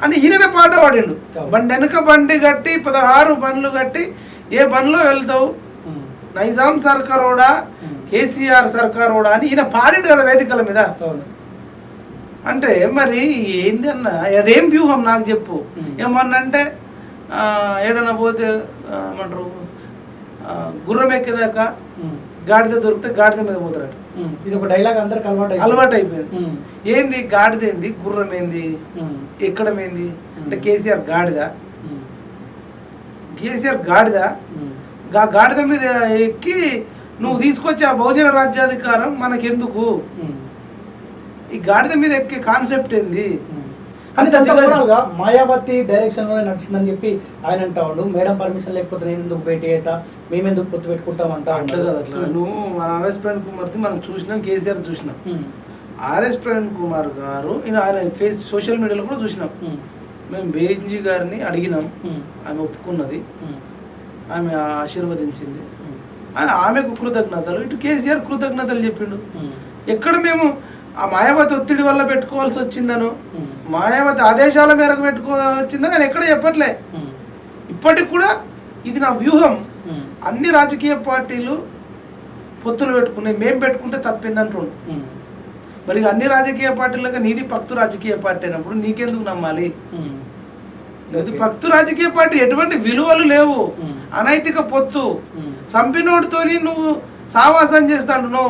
అని ఈయన పాట పాడిండు. బండి వెనుక బండి కట్టి 16 బండ్లు కట్టి ఏ బండ్లో వెళ్తావు, నైజాం సర్కారోడా కేసీఆర్ సర్కారోడా అని ఈయన పాడిండు కదా వేదికల మీద. అంటే మరి ఏంది అన్న, అదేం వ్యూహం నాకు చెప్పు. ఏమన్నా అంటే ఏడన్నా పోతే ఏమంటారు, గుర్రం ఎక్కేదాకా గాడిద దొరికితే గాడిద మీద పోతారట. ఇది ఒక డైలాగ్ అందరికి అలవాటు అయిపోయింది. ఏంది గాడిద ఏంది, గుర్రం ఏంది, ఎక్కడం ఏంది అంటే కేసీఆర్ గాడిద, కేసీఆర్ గాడిద, గాడిద మీద ఎక్కి నువ్వు తీసుకొచ్చి ఆ బహుజన రాజ్యాధికారం మనకెందుకు, ఈ గాడిద మీద ఎక్కే కాన్సెప్ట్ ఏంది? మాయావతి డైరెక్షన్ లోనే నడిచిందని చెప్పి ఆయన అంటా ఉండు. మేడం పర్మిషన్ లేకపోతే నేను ఎందుకు భేటీ అవుతా, మేమెందుకు పొత్తు పెట్టుకుంటాం అంటా. అట్లా కదా, అట్లా నువ్వు మన ఆర్ఎస్ ప్రవీణ్ కుమార్ది మనం చూసినాం, కేసీఆర్ చూసినాం. ఆర్ఎస్ ప్రవీణ్ కుమార్ గారు ఆయన ఫేస్ సోషల్ మీడియాలో కూడా చూసినాం. మేము బేంజీ గారిని అడిగినాం, ఆమె ఒప్పుకున్నది, ఆమె ఆశీర్వదించింది, ఆమెకు కృతజ్ఞతలు, ఇటు కేసీఆర్ కృతజ్ఞతలు చెప్పిండు. ఎక్కడ మేము ఆ మాయావతి ఒత్తిడి వల్ల పెట్టుకోవాల్సి వచ్చిందను, మాయావతి ఆదేశాల మేరకు పెట్టుకోవచ్చిందని నేను ఎక్కడ చెప్పట్లే. ఇప్పటికి కూడా ఇది నా వ్యూహం. అన్ని రాజకీయ పార్టీలు పొత్తులు పెట్టుకున్నాయి, మేము పెట్టుకుంటే తప్పిందంటుండు. మరి అన్ని రాజకీయ పార్టీలుగా నీది పక్తు రాజకీయ పార్టీ అయినప్పుడు నీకెందుకు నమ్మాలి? నీది పక్తు రాజకీయ పార్టీ, ఎటువంటి విలువలు లేవు, అనైతిక పొత్తు, చంపినోడితోని నువ్వు సావాసం చేస్తాడు.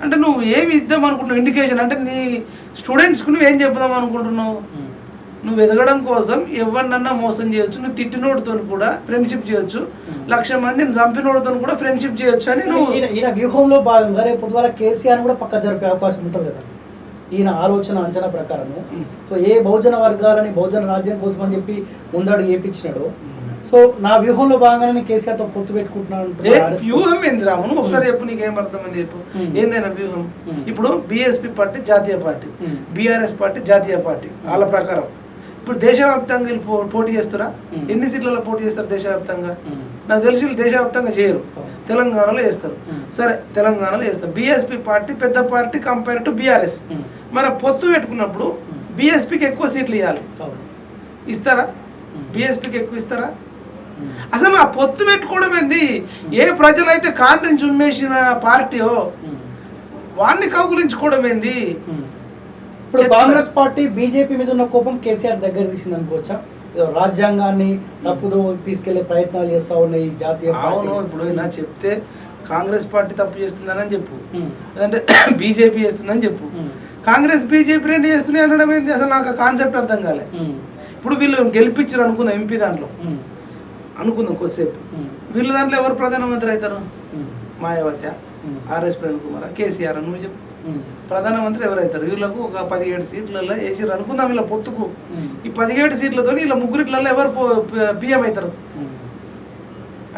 అంటే నువ్వు ఏమి ఇద్దాం అనుకుంటున్నావు ఇండికేషన్? అంటే నీ స్టూడెంట్స్కి నువ్వేం చెప్దాం అనుకుంటున్నావు? నువ్వు ఎదగడం కోసం ఎవరినన్నా మోసం చేయొచ్చు, నువ్వు తిట్టినోడితో కూడా ఫ్రెండ్షిప్ చేయొచ్చు, 1,00,000 మందిని చంపినోడితో కూడా ఫ్రెండ్షిప్ చేయొచ్చు అని నువ్వు ఈయన వ్యూహంలో భాగంగా రేపు పొద్దుగాల కేసీఆర్ కూడా పక్క జరిపే అవకాశం ఉంటుంది కదా ఈయన ఆలోచన అంచనా ప్రకారము. సో ఏ బహుజన వర్గాలని బహుజన రాజ్యం కోసం అని చెప్పి ముందడు ఏపించినాడు. సో నా వ్యూహంలో భాగంగానే కేసీఆర్ తో పొత్తు పెట్టుకుంటున్నాను. వ్యూహం ఏంది రాము? ఒకసారి చెప్పు, నీకేం అర్థమైంది చెప్పు. ఏందైనా వ్యూహం? ఇప్పుడు బీఎస్పీ పార్టీ జాతీయ పార్టీ, బీఆర్ఎస్ పార్టీ జాతీయ పార్టీ, వాళ్ళ ప్రకారం ఇప్పుడు దేశవ్యాప్తంగా వీళ్ళు పోటీ చేస్తారా? ఎన్ని సీట్లలో పోటీ చేస్తారు దేశవ్యాప్తంగా? నాకు తెలిసి వీళ్ళు దేశవ్యాప్తంగా చేయరు, తెలంగాణలో చేస్తారు. సరే తెలంగాణలో చేస్తారు. బీఎస్పీ పార్టీ పెద్ద పార్టీ కంపేర్ టు బీఆర్ఎస్. మన పొత్తు పెట్టుకున్నప్పుడు బీఎస్పీకి ఎక్కువ సీట్లు ఇవ్వాలి, ఇస్తారా? బీఎస్పీకి ఎక్కువ ఇస్తారా? అసలు ఆ పొత్తు పెట్టుకోవడం ఏంది? ఏ ప్రజలైతే కాండ్రించి ఉమ్మేసిన పార్టీయో వాడిని కౌగులించుకోవడం ఏంది? ఇప్పుడు కాంగ్రెస్ పార్టీ బీజేపీ మీద ఉన్న కోపం కేసీఆర్ దగ్గర తీసింది అనుకోవచ్చా? రాజ్యాంగాన్ని తప్పుదో తీసుకెళ్లే ప్రయత్నాలు చేస్తా ఉన్నాయి జాతీయ. అవును, ఇప్పుడు ఇలా చెప్తే కాంగ్రెస్ పార్టీ తప్పు చేస్తుందని చెప్పు, లేదంటే బీజేపీ చేస్తుందని చెప్పు. కాంగ్రెస్ బీజేపీ రెండు చేస్తున్నాయి అనడం ఏంది? అసలు నాకు కాన్సెప్ట్ అర్థం కాలే. ఇప్పుడు వీళ్ళు గెలిపించారు అనుకుందాం, ఎంపీ దాంట్లో అనుకుందాం కొద్దిసేపు, వీళ్ళ దాంట్లో ఎవరు ప్రధానమంత్రి అవుతారు? మాయావతి, ఆర్ఎస్ ప్రవీణ్ కుమార్, కేసీఆర్, నువ్వు చెప్పు ప్రధానమంత్రి ఎవరైతారు? వీళ్ళకు ఒక 17 సీట్లలో వేసారు అనుకుందాం. వీళ్ళ పొత్తుకు ఈ 17 సీట్లతో వీళ్ళ ముగ్గురిట్లలో ఎవరు పిఎం అవుతారు?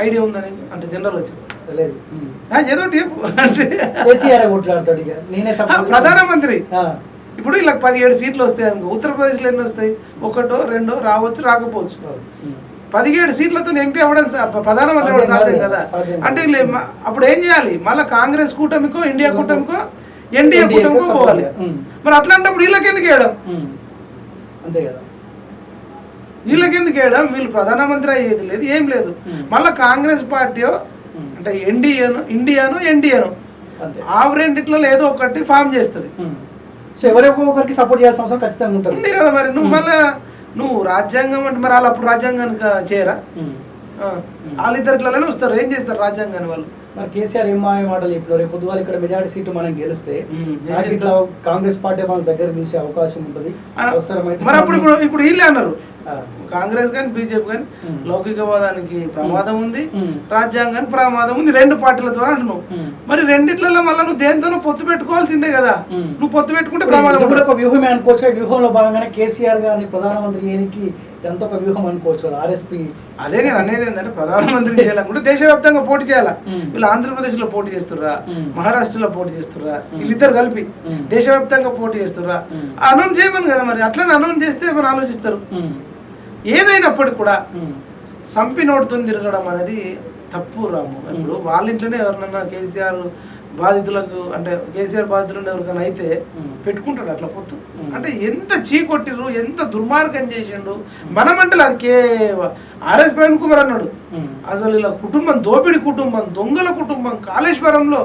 ఐడియా ఉందని అంటే జనరల్ వచ్చి ఏదో అంటే ప్రధానమంత్రి. ఇప్పుడు వీళ్ళకి 17 సీట్లు వస్తాయి అనుకో, ఉత్తరప్రదేశ్లో ఎన్ని వస్తాయి? 1, 2 రావచ్చు, రాకపోవచ్చు. 17 సీట్లతో ఎంపీ అవ్వడం ప్రధానమంత్రి అవ్వడం సాధ్యం కదా. అంటే అప్పుడు ఏం చేయాలి, మళ్ళీ కాంగ్రెస్ కూటమికో ఇండియా కూటమికో ఎన్డీఏ కూటమికో పోవాలి. మరి అట్లాంటప్పుడు వీళ్ళకి ఎందుకు వేయడం, అంతే కదా, వీళ్ళకి ఎందుకు వేయడం, వీళ్ళు ప్రధానమంత్రి అయ్యేది లేదు ఏం లేదు. మళ్ళీ కాంగ్రెస్ పార్టీ అంటే ఇండియాను ఎన్డీఏను ఆ రెండిట్లో ఏదో ఒకటి ఫామ్ చేస్తుంది. సో ఎవరికొకరికి సపోర్ట్ చేయాల్సిన అవసరం ఖచ్చితంగా ఉంటుంది కదా. మరి నువ్వు మళ్ళీ నువ్వు రాజ్యాంగం అంటే మరి వాళ్ళు అప్పుడు రాజ్యాంగానికి చేయరా, వాళ్ళిద్దరిట్లనే వస్తారు, ఏం చేస్తారు రాజ్యాంగాన్ని వాళ్ళు. మరి కేసీఆర్ ఏం మాటలు ఇప్పుడు రేపు పొద్దుగాల ఇక్కడ మెజారిటీ సీటు మనం గెలిస్తే కాంగ్రెస్ పార్టీ మన దగ్గర పిలిచే అవకాశం ఉంటుంది. మరి అప్పుడు ఇప్పుడు వీళ్ళే అన్నారు, కాంగ్రెస్ కానీ బీజేపీ కానీ లౌకికవాదానికి ప్రమాదం ఉంది, రాజ్యాంగానికి ప్రమాదం ఉంది, రెండు పార్టీల ద్వారా అంటున్నావు. మరి రెండిట్లలో మళ్ళీ నువ్వు దేనితోనో పొత్తు పెట్టుకోవాల్సిందే కదా. నువ్వు పొత్తు పెట్టుకుంటే ప్రమాదం కూడా ఒక వ్యూహమే అనుకోవచ్చు. వ్యూహంలో భాగంగానే కేసీఆర్ గారిని ప్రధానమంత్రి చేయడానికి ఎంత ఒక వ్యూహం అనుకోవచ్చు కదా ఆర్ఎస్పీ. అదే నేను అనేది ఏంటంటే ప్రధానమంత్రి చేయాలనుకుంటే దేశవ్యాప్తంగా పోటీ చేయాలా. వీళ్ళు ఆంధ్రప్రదేశ్ లో పోటీ చేస్తుర్రా, మహారాష్ట్రలో పోటీ చేస్తుర్రా, వీళ్ళిద్దరు కలిపి దేశవ్యాప్తంగా పోటీ చేస్తుర్రా, అనౌన్స్ చేయమని కదా. మరి అట్లనే అనౌన్స్ చేస్తే మనం ఆలోచిస్తారు. ఏదైనప్పటికి కూడా సంపి నోటుతో తిరగడం అనేది తప్పు రాము. ఇప్పుడు వాళ్ళ ఇంట్లోనే ఎవరినన్నా కేసీఆర్ బాధితులకు అంటే కేసీఆర్ బాధితులను ఎవరికైనా అయితే పెట్టుకుంటాడు అట్లా పొత్తు. అంటే ఎంత చీకొట్టిరు, ఎంత దుర్మార్గం చేసిండు. మనమంటే అది ఆర్ఎస్ ప్రవీణ్ కుమార్ అన్నాడు, అసలు ఇలా కుటుంబం దోపిడి కుటుంబం, దొంగల కుటుంబం, కాళేశ్వరంలో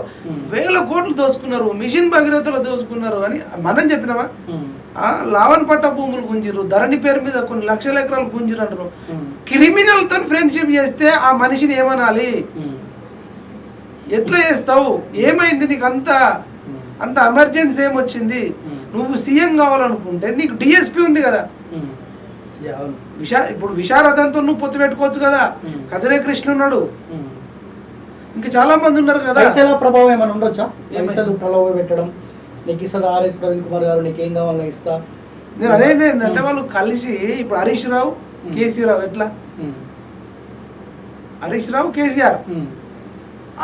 1000 కోట్లు దోసుకున్నారు, మిషన్ భగీరథలో దోసుకున్నారు అని మనం చెప్పినామా. లావన్ పట్ట భూములు గుంజిరు, ధరణి పేరు మీద కొన్ని లక్షల ఎకరాలు గుంజిరు అంటారు. క్రిమినల్ తో ఫ్రెండ్షిప్ చేస్తే ఆ మనిషిని ఏమనాలి, ఎట్లా చేస్తావు, ఏమైంది నీకు, అంత ఎమర్జెన్సీ ఏమొచ్చింది, నువ్వు సీఎం కావాలనుకుంటే నీకు డిఎస్పీ ఉంది కదా, ఇప్పుడు విశారదంతో నువ్వు పొత్తు పెట్టుకోవచ్చు కదా, కదిరే కృష్ణ ఉన్నాడు, ఇంకా చాలా మంది ఉన్నారు కదా. ప్రభావం ఏమైనా ఉండొచ్చా, ప్రభావం పెట్టడం, నీకు ఇస్తా ఆర్ఎస్ ప్రవీణ్ కుమార్ గారు నీకేం కావాలని ఇస్తా. నేను అనేది ఏంటంటే వాళ్ళు కలిసి ఇప్పుడు హరీష్ రావు కేసీఆర్ ఎట్లా, హరీష్ రావు కేసీఆర్,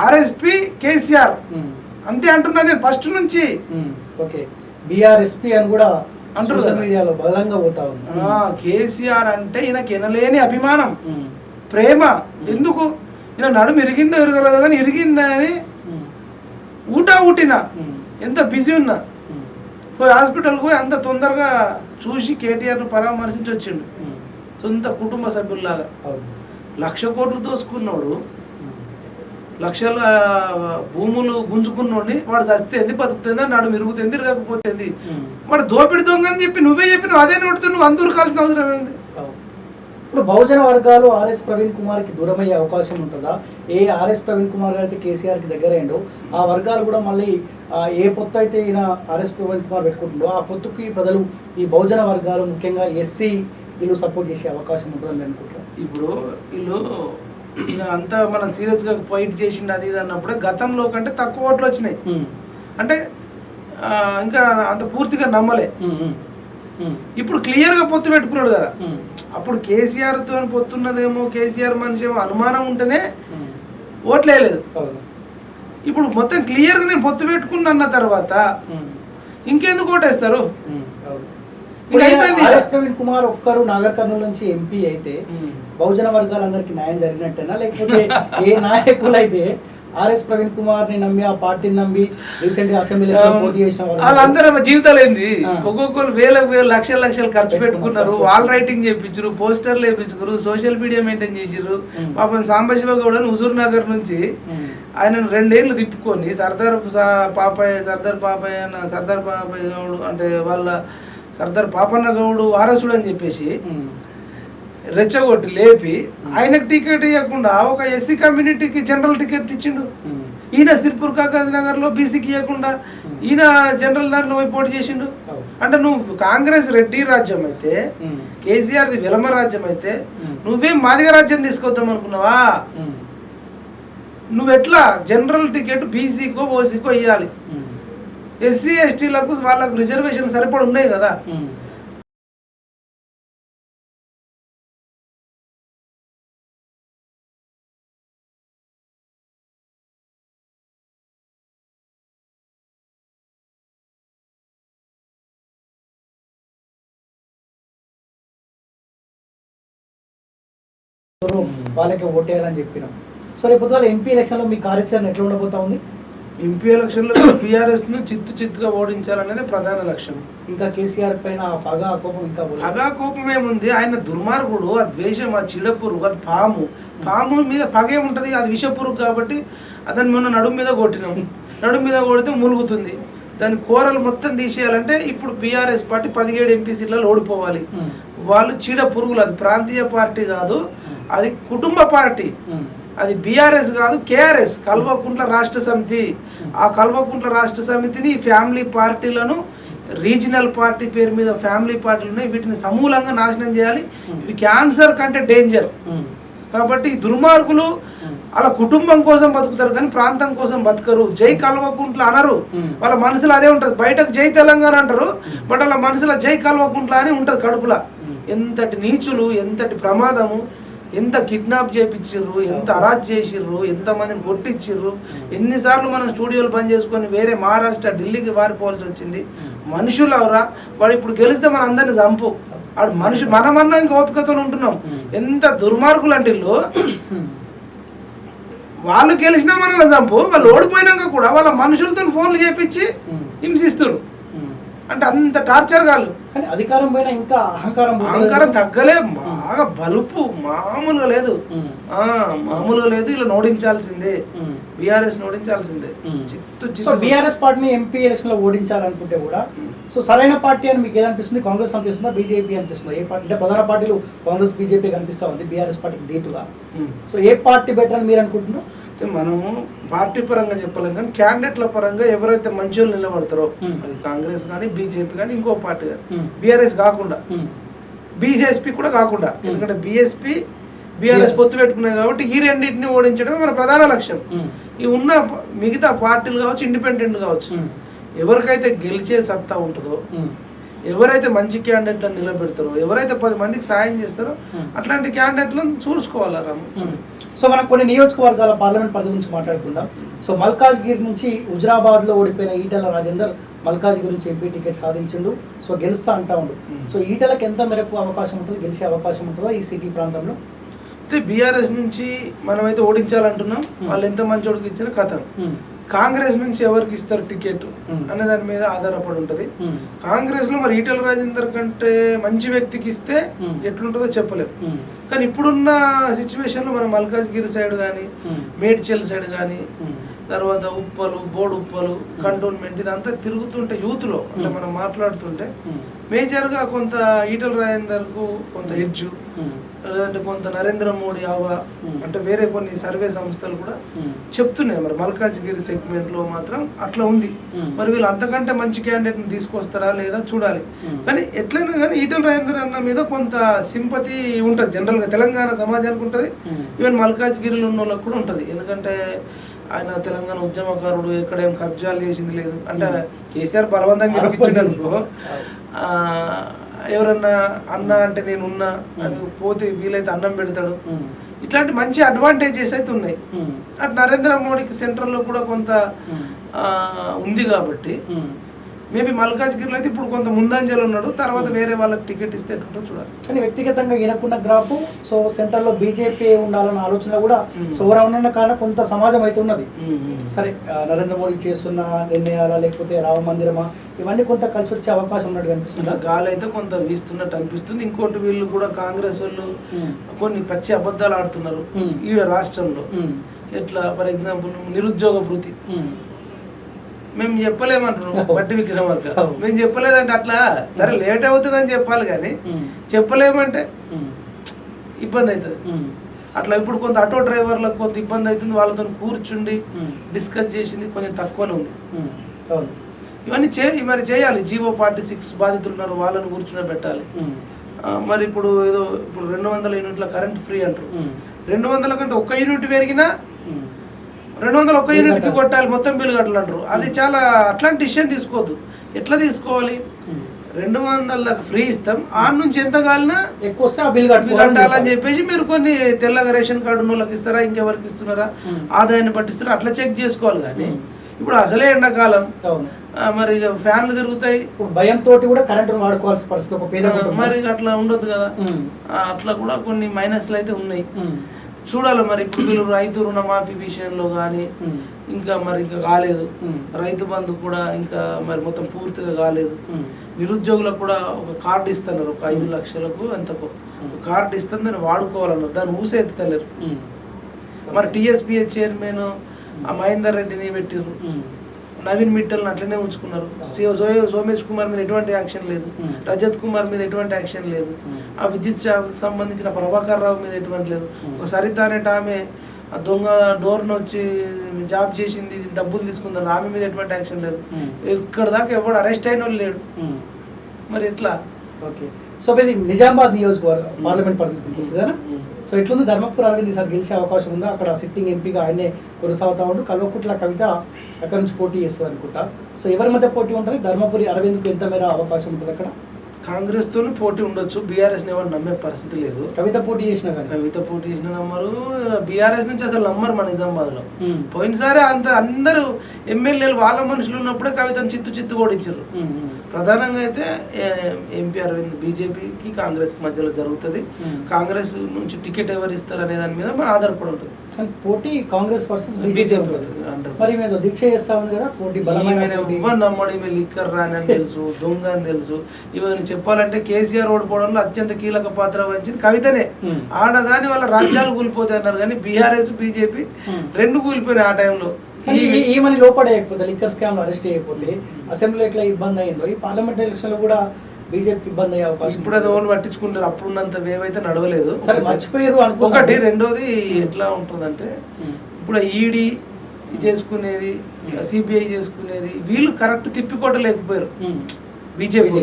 ఆర్ఎస్పీ కేసీఆర్ అంతే అంటున్నా నేను ఫస్ట్ నుంచి. ఓకే, బీఆర్ఎస్పీ అని కూడా సోషల్ మీడియాలో బలంగా పోతా ఉంది. కేసీఆర్ అంటే ఈయనకి ఎనలేని అభిమానం, ప్రేమ. ఎందుకు ఈయన నడుము ఇరిగిందో ఇరగలేదో కానీ ఇరిగిందా అని ఊటిన ఎంత బిజీ ఉన్నా పోయి హాస్పిటల్కి పోయి అంత తొందరగా చూసి కేటీఆర్ను పరామర్శించి వచ్చిండు. సొంత కుటుంబ సభ్యుల్లాగా 1,00,000 కోట్లు దోసుకున్నాడు, లక్షల భూములు గుంజుకున్నోడిని వాడు చస్తేంది బతుకుతుంది, నాడు మిరుగుతుంది ఇరగకపోతుంది, వాడు దోపిడి దొంగ అని చెప్పి నువ్వే చెప్పినావు, అదే నోటితో నువ్వు అందరూ కాల్సిన అవసరం ఏంది. ఇప్పుడు బహుజన వర్గాలు ఆర్ఎస్ ప్రవీణ్ కుమార్కి దూరమయ్యే అవకాశం ఉంటుందా? ఆర్ఎస్ ప్రవీణ్ కుమార్ గారికి కేసీఆర్కి దగ్గర అయిండో ఆ వర్గాలు కూడా మళ్ళీ ఏ పొత్తు అయితే ఈయన ఆర్ఎస్ ప్రవీణ్ కుమార్ పెట్టుకుంటుండో ఆ పొత్తుకి ప్రజలు ఈ బహుజన వర్గాలు ముఖ్యంగా ఎస్సీ వీళ్ళు సపోర్ట్ చేసే అవకాశం ఉంటుందని అనుకుంటున్నారు. ఇప్పుడు వీళ్ళు ఈయన అంతా మనం సీరియస్గా ఫైట్ చేసిండు అది ఇది అన్నప్పుడే గతంలో కంటే తక్కువ ఓట్లు వచ్చినాయి. అంటే ఇంకా అంత పూర్తిగా నమ్మలే. ఇప్పుడు క్లియర్గా పొత్తు పెట్టుకున్నాడు కదా. అప్పుడు కేసీఆర్తో పొత్తున్నదేమో, కేసీఆర్ మనిషి ఏమో అనుమానం ఉంటేనే ఓట్లేదు. ఇప్పుడు మొత్తం క్లియర్గా నేను పొత్తు పెట్టుకున్నా అన్న తర్వాత ఇంకెందుకు ఓటేస్తారు? ప్రవీణ్ కుమార్ ఒక్కరు నాగర్ కర్నూలు నుంచి ఎంపీ అయితే బహుజన వర్గాలందరికీ న్యాయం జరిగినట్టేనా, లేకపోతే ఏ నాయకులు అయితే ఆర్ఎస్ ప్రవీణ్ కుమార్ ని నమ్మి ఆ పార్టీని నమ్మి రీసెంట్ గా అసెంబ్లీలో పోటీ చేసిన వాళ్ళందరూ జీవితాలు ఏంది, ఒక్కొక్కరు వేలకు లక్షలు ఖర్చు పెట్టుకున్నారు, వాల్ రైటింగ్ చేయించారు, పోస్టర్లు వేయించుకురు, సోషల్ మీడియా మెయింటైన్ చేసిర్రు. పాపం సాంబశివ గౌడ హుజూర్ నగర్ నుంచి ఆయనను 2 ఏళ్ళు తిప్పుకొని సర్దార్ పాపయ్య గౌడ్ అంటే వాళ్ళ సర్దార్ పాపన్న గౌడు వారసుడు అని చెప్పేసి రెచ్చగొట్టి లేపి ఆయనకు టికెట్ ఇవ్వకుండా ఒక ఎస్సీ కమ్యూనిటీకి జనరల్ టికెట్ ఇచ్చిండు. ఈయన సిర్పూర్ కాకాజ్ నగర్ లో బీసీకి ఇవ్వకుండా ఈయన జనరల్ దాంట్లో పోయి పోటీ చేసిండు. అంటే నువ్వు కాంగ్రెస్ రెడ్డి రాజ్యం అయితే, కేసీఆర్ది విలమ రాజ్యం అయితే నువ్వేం మాదిగ రాజ్యం తీసుకొద్దాం అనుకున్నావా? నువ్వెట్లా జనరల్ టికెట్ బీసీకో ఓసీకో ఇవ్వాలి, ఎస్సీ ఎస్టీలకు వాళ్ళకు రిజర్వేషన్ సరిపడి ఉన్నాయి కదా. వస్తారు వాళ్ళకి ఓటేయాలని చెప్పినాం. సో రేపు పొద్దున ఎంపీ ఎలక్షన్లో మీ కార్యాచరణ ఎట్లా ఉండబోతా ఉంది? ఎంపీ ఎలక్షన్లో బీఆర్ఎస్ను చిత్తుగా ఓడించాలనేది ప్రధాన లక్ష్యం. ఇంకా కేసీఆర్ పైన పగా కోపం ఇంకా పగా కోపం ఏముంది, ఆయన దుర్మార్గుడు, ఆ ద్వేషం, ఆ చీడపురుగు, అది పాము మీద పగే ఉంటుంది, అది విషపురుగు కాబట్టి అతను మొన్న నడుము మీద కొట్టినాం. నడుము మీద కొడితే ములుగుతుంది. దాని కూరలు మొత్తం తీసేయాలంటే ఇప్పుడు బీఆర్ఎస్ పార్టీ 17 ఎంపీ సీట్లలో ఓడిపోవాలి. వాళ్ళు చీడ పురుగులు, అది ప్రాంతీయ పార్టీ కాదు, అది కుటుంబ పార్టీ. అది బీఆర్ఎస్ కాదు, కేఆర్ఎస్, కల్వకుంట్ల రాష్ట్ర సమితి. ఆ కల్వకుంట్ల రాష్ట్ర సమితిని ఫ్యామిలీ పార్టీలను, రీజనల్ పార్టీ పేరు మీద ఫ్యామిలీ పార్టీలు ఉన్నాయి, వీటిని సమూలంగా నాశనం చేయాలి. ఇవి క్యాన్సర్ కంటే డేంజర్. కాబట్టి ఈ దుర్మార్గులు అలా కుటుంబం కోసం బతుకుతారు కానీ ప్రాంతం కోసం బతకరు. జై కల్వకుంట్ల అనరు, వాళ్ళ మనసులో అదే ఉంటుంది. బయటకు జై తెలంగాణ అంటారు, బట్ వాళ్ళ మనసులో జై కల్వకుంట్ల అని ఉంటుంది కడుపులో. ఎంతటి నీచులు, ఎంతటి ప్రమాదము, ఎంత కిడ్నాప్ చేయించిర్రు, ఎంత అరాజ్ చేసిర్రు, ఎంతమందిని కొట్టించిర్రు. ఎన్నిసార్లు మనం స్టూడియోలు బంద్ చేసుకొని వేరే మహారాష్ట్ర, ఢిల్లీకి పారిపోవాల్సి వచ్చింది. మనుషులు ఎవరా? వాడు ఇప్పుడు గెలిస్తే మన అందరిని చంపు. వాడు మనుషులు, మనమన్నా ఇంకా ఓపికతో ఉంటున్నాం. ఎంత దుర్మార్గులు అంటే వాళ్ళు గెలిచినా మనల్ని చంపు, వాళ్ళు ఓడిపోయినాక కూడా వాళ్ళ మనుషులతో ఫోన్లు చేపించి హింసిస్తారు. అంటే అంత టార్చర్ కాదు. కానీ అధికారం పైన ఇంకా అహంకారం తగ్గలే, బాగా బలుపు మామూలుగా లేదు. మామూలుగా లేదు. ఇలా నోడించాల్సిందే, బీఆర్ఎస్ నోడించాల్సిందే. బీఆర్ఎస్ పార్టీని ఎంపీ ఎలక్షన్ లో ఓడించాలనుకుంటే కూడా సో సరైన పార్టీ అని మీకు ఏదనిపిస్తుంది? కాంగ్రెస్ అనిపిస్తుందా, బీజేపీ అనిపిస్తుందా? ఏ పార్టీ అంటే ప్రధాన పార్టీలు కాంగ్రెస్, బీజేపీ కనిపిస్తా ఉంది, బీఆర్ఎస్ పార్టీకి దీటుగా. సో ఏ పార్టీ బెటర్ అని మీరు అనుకుంటున్నారు? మనము పార్టీ పరంగా చెప్పలేం కానీ క్యాండిడేట్ల పరంగా ఎవరైతే మంచి నిలబడతారో, అది కాంగ్రెస్ కానీ, బీజేపీ కానీ, ఇంకో పార్టీ కానీ, బీఆర్ఎస్ కాకుండా, బీజేపీ కూడా కాకుండా, ఎందుకంటే బీఎస్పీ బీఆర్ఎస్ పొత్తు పెట్టుకున్నాయి కాబట్టి ఈ రెండింటిని ఓడించడమే మన ప్రధాన లక్ష్యం. ఈ ఉన్న మిగతా పార్టీలు కావచ్చు, ఇండిపెండెంట్ కావచ్చు, ఎవరికైతే గెలిచే సత్తా ఉంటుందో, ఎవరైతే మంచి క్యాండిడేట్లను నిలబెడతారో, ఎవరైతే 10 మందికి సాయం చేస్తారో అట్లాంటి క్యాండిడేట్లను చూసుకోవాలి రాము. సో మనం కొన్ని నియోజకవర్గాల పార్లమెంట్ పరిధి గురించి మాట్లాడుకుందాం. సో మల్కాజ్గిరి నుంచి హుజరాబాద్లో ఓడిపోయిన ఈటెల రాజేందర్ మల్కాజ్గిరి నుంచి ఎంపీ టికెట్ సాధించిండు. సో గెలుస్తా అంటా ఉండు. సో ఈటెలకు ఎంత మేరకు అవకాశం ఉంటుంది, గెలిచే అవకాశం ఉంటుందా ఈ సిటీ ప్రాంతంలో? అయితే బీఆర్ఎస్ నుంచి మనమైతే ఓడించాలంటున్నాం. వాళ్ళు ఎంత మంచి ఓడికి ఇచ్చిన కథ. కాంగ్రెస్ నుంచి ఎవరికి ఇస్తారు టికెట్ అనే దాని మీద ఆధారపడి ఉంటది. కాంగ్రెస్ లో మరి ఈటెల రాజేందర్ కంటే మంచి వ్యక్తికి ఇస్తే ఎట్లుంటుందో చెప్పలేము. కానీ ఇప్పుడున్న సిచ్యువేషన్ లో మనం మల్కాజ్గిరి సైడ్ కానీ, మేడ్చల్ సైడ్ కానీ, తర్వాత ఉప్పలు, బోర్డు ఉప్పలు, కంటోన్మెంట్, ఇదంతా తిరుగుతుంటే యూత్ లో అంటే మనం మాట్లాడుతుంటే మేజర్ గా కొంత ఈటెల రాజేందర్ కు కొంత ఎడ్జు, లేదంటే కొంత నరేంద్ర మోడీ ఆవా, అంటే వేరే కొన్ని సర్వే సంస్థలు కూడా చెప్తున్నాయి. మరి మల్కాజ్గిరి సెగ్మెంట్ లో మాత్రం అట్లా ఉంది. మరి వీళ్ళు అంతకంటే మంచి క్యాండిడేట్ ని తీసుకొస్తారా లేదా చూడాలి. కానీ ఎట్లయినా కానీ ఈటెల రాజేందర్ అన్న మీద కొంత సింపతి ఉంటుంది జనరల్ గా, తెలంగాణ సమాజానికి ఉంటుంది, ఈవెన్ మల్కాజ్గిరిలో ఉన్న వాళ్ళకి కూడా ఉంటుంది. ఎందుకంటే ఆయన తెలంగాణ ఉద్యమకారుడు, ఎక్కడేం కబ్జాలు చేసింది లేదు. అంటే కేసీఆర్ బలవంతంగా గెలిపించిండు అనుకో, ఎవరన్నా అన్న అంటే నేనున్నా అని పోతే వీలైతే అన్నం పెడతాడు. ఇట్లాంటి మంచి అడ్వాంటేజెస్ అయితే ఉన్నాయి. అటు నరేంద్ర మోడీకి సెంట్రల్లో కూడా కొంత ఉంది కాబట్టి మేబీ మల్కాజ్గిరిలో అయితే ఇప్పుడు కొంత ముందంజలు ఉన్నాడు. తర్వాత వేరే వాళ్ళకి టికెట్ ఇస్తే ఎట్లుంటో చూడాలి. కానీ వ్యక్తిగతంగా ఈయనకున్న గ్రాఫ్, సో సెంట్రల్లో బీజేపీ ఉండాలన్న ఆలోచన కూడా సోవరవన్న కానీ కొంత సమాజం అయితే ఉన్నది. సరే నరేంద్ర మోడీ చేస్తున్న నిర్ణయాలా లేకపోతే రామ మందిరమా, ఇవన్నీ కొంత కలిసి వచ్చే అవకాశం ఉన్నట్టు కనిపిస్తుంది. గాలి అయితే కొంత వీస్తున్నట్టు అనిపిస్తుంది. ఇంకోటి వీళ్ళు కూడా కాంగ్రెస్ వాళ్ళు కొన్ని పచ్చి అబద్ధాలు ఆడుతున్నారు ఈ రాష్ట్రంలో. ఎట్లా ఫర్ ఎగ్జాంపుల్ నిరుద్యోగ భృతి మేము చెప్పలేమంటున్నాం, బట్టి విక్రమార్క మేము చెప్పలేదంటే అట్లా సరే లేట్ అవుతుంది అని చెప్పాలి కానీ చెప్పలేమంటే ఇబ్బంది అవుతుంది. అట్లా ఇప్పుడు కొంత ఆటో డ్రైవర్లకు కొంత ఇబ్బంది అవుతుంది, వాళ్ళతో కూర్చుండి డిస్కస్ చేసింది కొంచెం తక్కువనే ఉంది. ఇవన్నీ మరి చేయాలి. జీవో 46 బాధితులు ఉన్నారు, వాళ్ళని కూర్చుని పెట్టాలి. మరి ఇప్పుడు ఏదో ఇప్పుడు 200 యూనిట్ల కరెంట్ ఫ్రీ అంటారు. 200 కంటే 1 యూనిట్ పెరిగినా 201 యూనిట్కి కొట్టాలి, మొత్తం బిల్లు కట్టాలంటారు. అది చాలా అట్లాంటి డిసిషన్ తీసుకోవద్దు. ఎట్లా తీసుకోవాలి? 200 దాకా ఫ్రీ ఇస్తాం, ఆ నుంచి ఎంత కాలినా ఎక్కువ బిల్ కట్టాలని చెప్పేసి మీరు కొన్ని తెల్లగా రేషన్ కార్డు ఉన్న వాళ్ళకి ఇస్తారా, ఇంకెవరికి ఇస్తున్నారా, ఆదాయాన్ని పట్టిస్తారా, అట్లా చెక్ చేసుకోవాలి. కానీ ఇప్పుడు అసలే ఎండాకాలం, అవును. మరి ఇక ఫ్యాన్లు తిరుగుతాయి, ఇప్పుడు భయంతో కూడా కరెంటును వాడుకోవాల్సిన పరిస్థితి ఒక పేద కుటుంబం. మరి అట్లా ఉండొద్దు కదా. అట్లా కూడా కొన్ని మైనస్లు అయితే ఉన్నాయి. చూడాలి మరి ఇప్పుడు వీళ్ళు రైతు రుణమాఫీ విషయంలో కానీ ఇంకా మరి ఇంకా కాలేదు, రైతు బంధు కూడా ఇంకా మరి మొత్తం పూర్తిగా కాలేదు. నిరుద్యోగులకు కూడా ఒక కార్డు ఇస్తున్నారు, ఒక 5 లక్షలకు ఎంతకు కార్డు ఇస్తుంది, దాన్ని వాడుకోవాలన్నారు, దాన్ని ఊసెత్తుతలేరు. మరి టీఎస్పీఎస్ చైర్మన్ ఆ మహేందర్ రెడ్డిని పెట్టిర్రు, నవీన్ మిట్టల్ని అట్లనే ఉంచుకున్నారు. సోమేష్ కుమార్ మీద ఎటువంటి యాక్షన్ లేదు, రజత్ కుమార్ మీద ఎటువంటి యాక్షన్ లేదు, ఆ విద్యుత్ శాఖకు సంబంధించిన ప్రభాకర్ రావు మీద ఎటువంటి లేదు. ఒక సరిత అనేట ఆమె దొంగ డోర్ను వచ్చి జాబ్ చేసింది, డబ్బులు తీసుకుందాం, ఆమె మీద ఎటువంటి యాక్షన్ లేదు. ఇక్కడ దాకా ఎవడు అరెస్ట్ అయిన వాళ్ళు లేడు. మరి ఎట్లా? ఓకే, సో ఇది నిజామాబాద్ నియోజకవర్గం పార్లమెంట్ పరిధికి వస్తుందా? సో ఎట్లుంది, ధర్మపురి అరవింద్ ఈసారి గెలిచే అవకాశం ఉందా? అక్కడ సిట్టింగ్ ఎంపీగా ఆయనే కొనసాగుతా ఉంటూ కల్వకుట్ల కవిత అక్కడ నుంచి పోటీ చేస్తుంది అనుకుంటా. సో ఎవరి మధ్య పోటీ ఉంటుంది? ధర్మపురి అరవింద్కు ఎంత మేర అవకాశం ఉంటుంది అక్కడ? కాంగ్రెస్ తోనే పోటీ ఉండొచ్చు, బీఆర్ఎస్ ఎవరు నమ్మే పరిస్థితి లేదు. కవిత పోటీ చేసిన కానీ కవిత పోటీ చేసిన నమ్మరు, బీఆర్ఎస్ నుంచి అసలు నమ్మరు మన నిజామాబాద్ లో. పోయినసారి అందరూ ఎమ్మెల్యేలు వాళ్ళ మనుషులు ఉన్నప్పుడే కవితను చిత్తు కూడా ఇచ్చారు. ప్రధానంగా అయితే ఎంపీ అరవింద్ బీజేపీకి కాంగ్రెస్ మధ్యలో జరుగుతుంది. కాంగ్రెస్ నుంచి టికెట్ ఎవరు ఇస్తారు అనే దాని మీద మరి ఆధారపడి ఉంటుంది. పోటీ కాంగ్రెస్ వర్సెస్ బీజేపీ. మరి మేము దీక్ష చేస్తా ఉంది కదా, పోటీ నమ్మడు, ఈమె లిక్కర్ రాని అని తెలుసు, దొంగ అని తెలుసు. ఇవన్నీ చెప్పాలంటే కేసీఆర్ ఓడిపోవడంలో అత్యంత కీలక పాత్ర వహించింది కవితనే. ఆడదాని వాళ్ళ రాజ్యాలు కూలిపోతాయి అన్నారు, కానీ బీఆర్ఎస్ బీజేపీ రెండు కూలిపోయినాయి ఆ టైంలో. ఏమని లోపడేయకపోతే, లిక్కర్ స్కామ్ అరెస్ట్ చేయకపోతే అసెంబ్లీ ఎట్లా ఇబ్బంది అయిందో, ఈ పార్లమెంట్ ఎలక్షన్ లో కూడా బీజేపీ ఇబ్బంది అయ్యే అవకాశం. ఇప్పుడు అది ఓన్ పట్టించుకుంటారు, అప్పుడున్నంత వేవైతే నడవలేదు. సరే మర్చిపోయారు అనుకో. ఒకటి, రెండోది ఎట్లా ఉంటుందంటే ఇప్పుడు ఈడీ చేసుకునేది, సిబిఐ చేసుకునేది వీళ్ళు కరెక్ట్ తిప్పికొట్టలేకపోయారు బీజేపీ.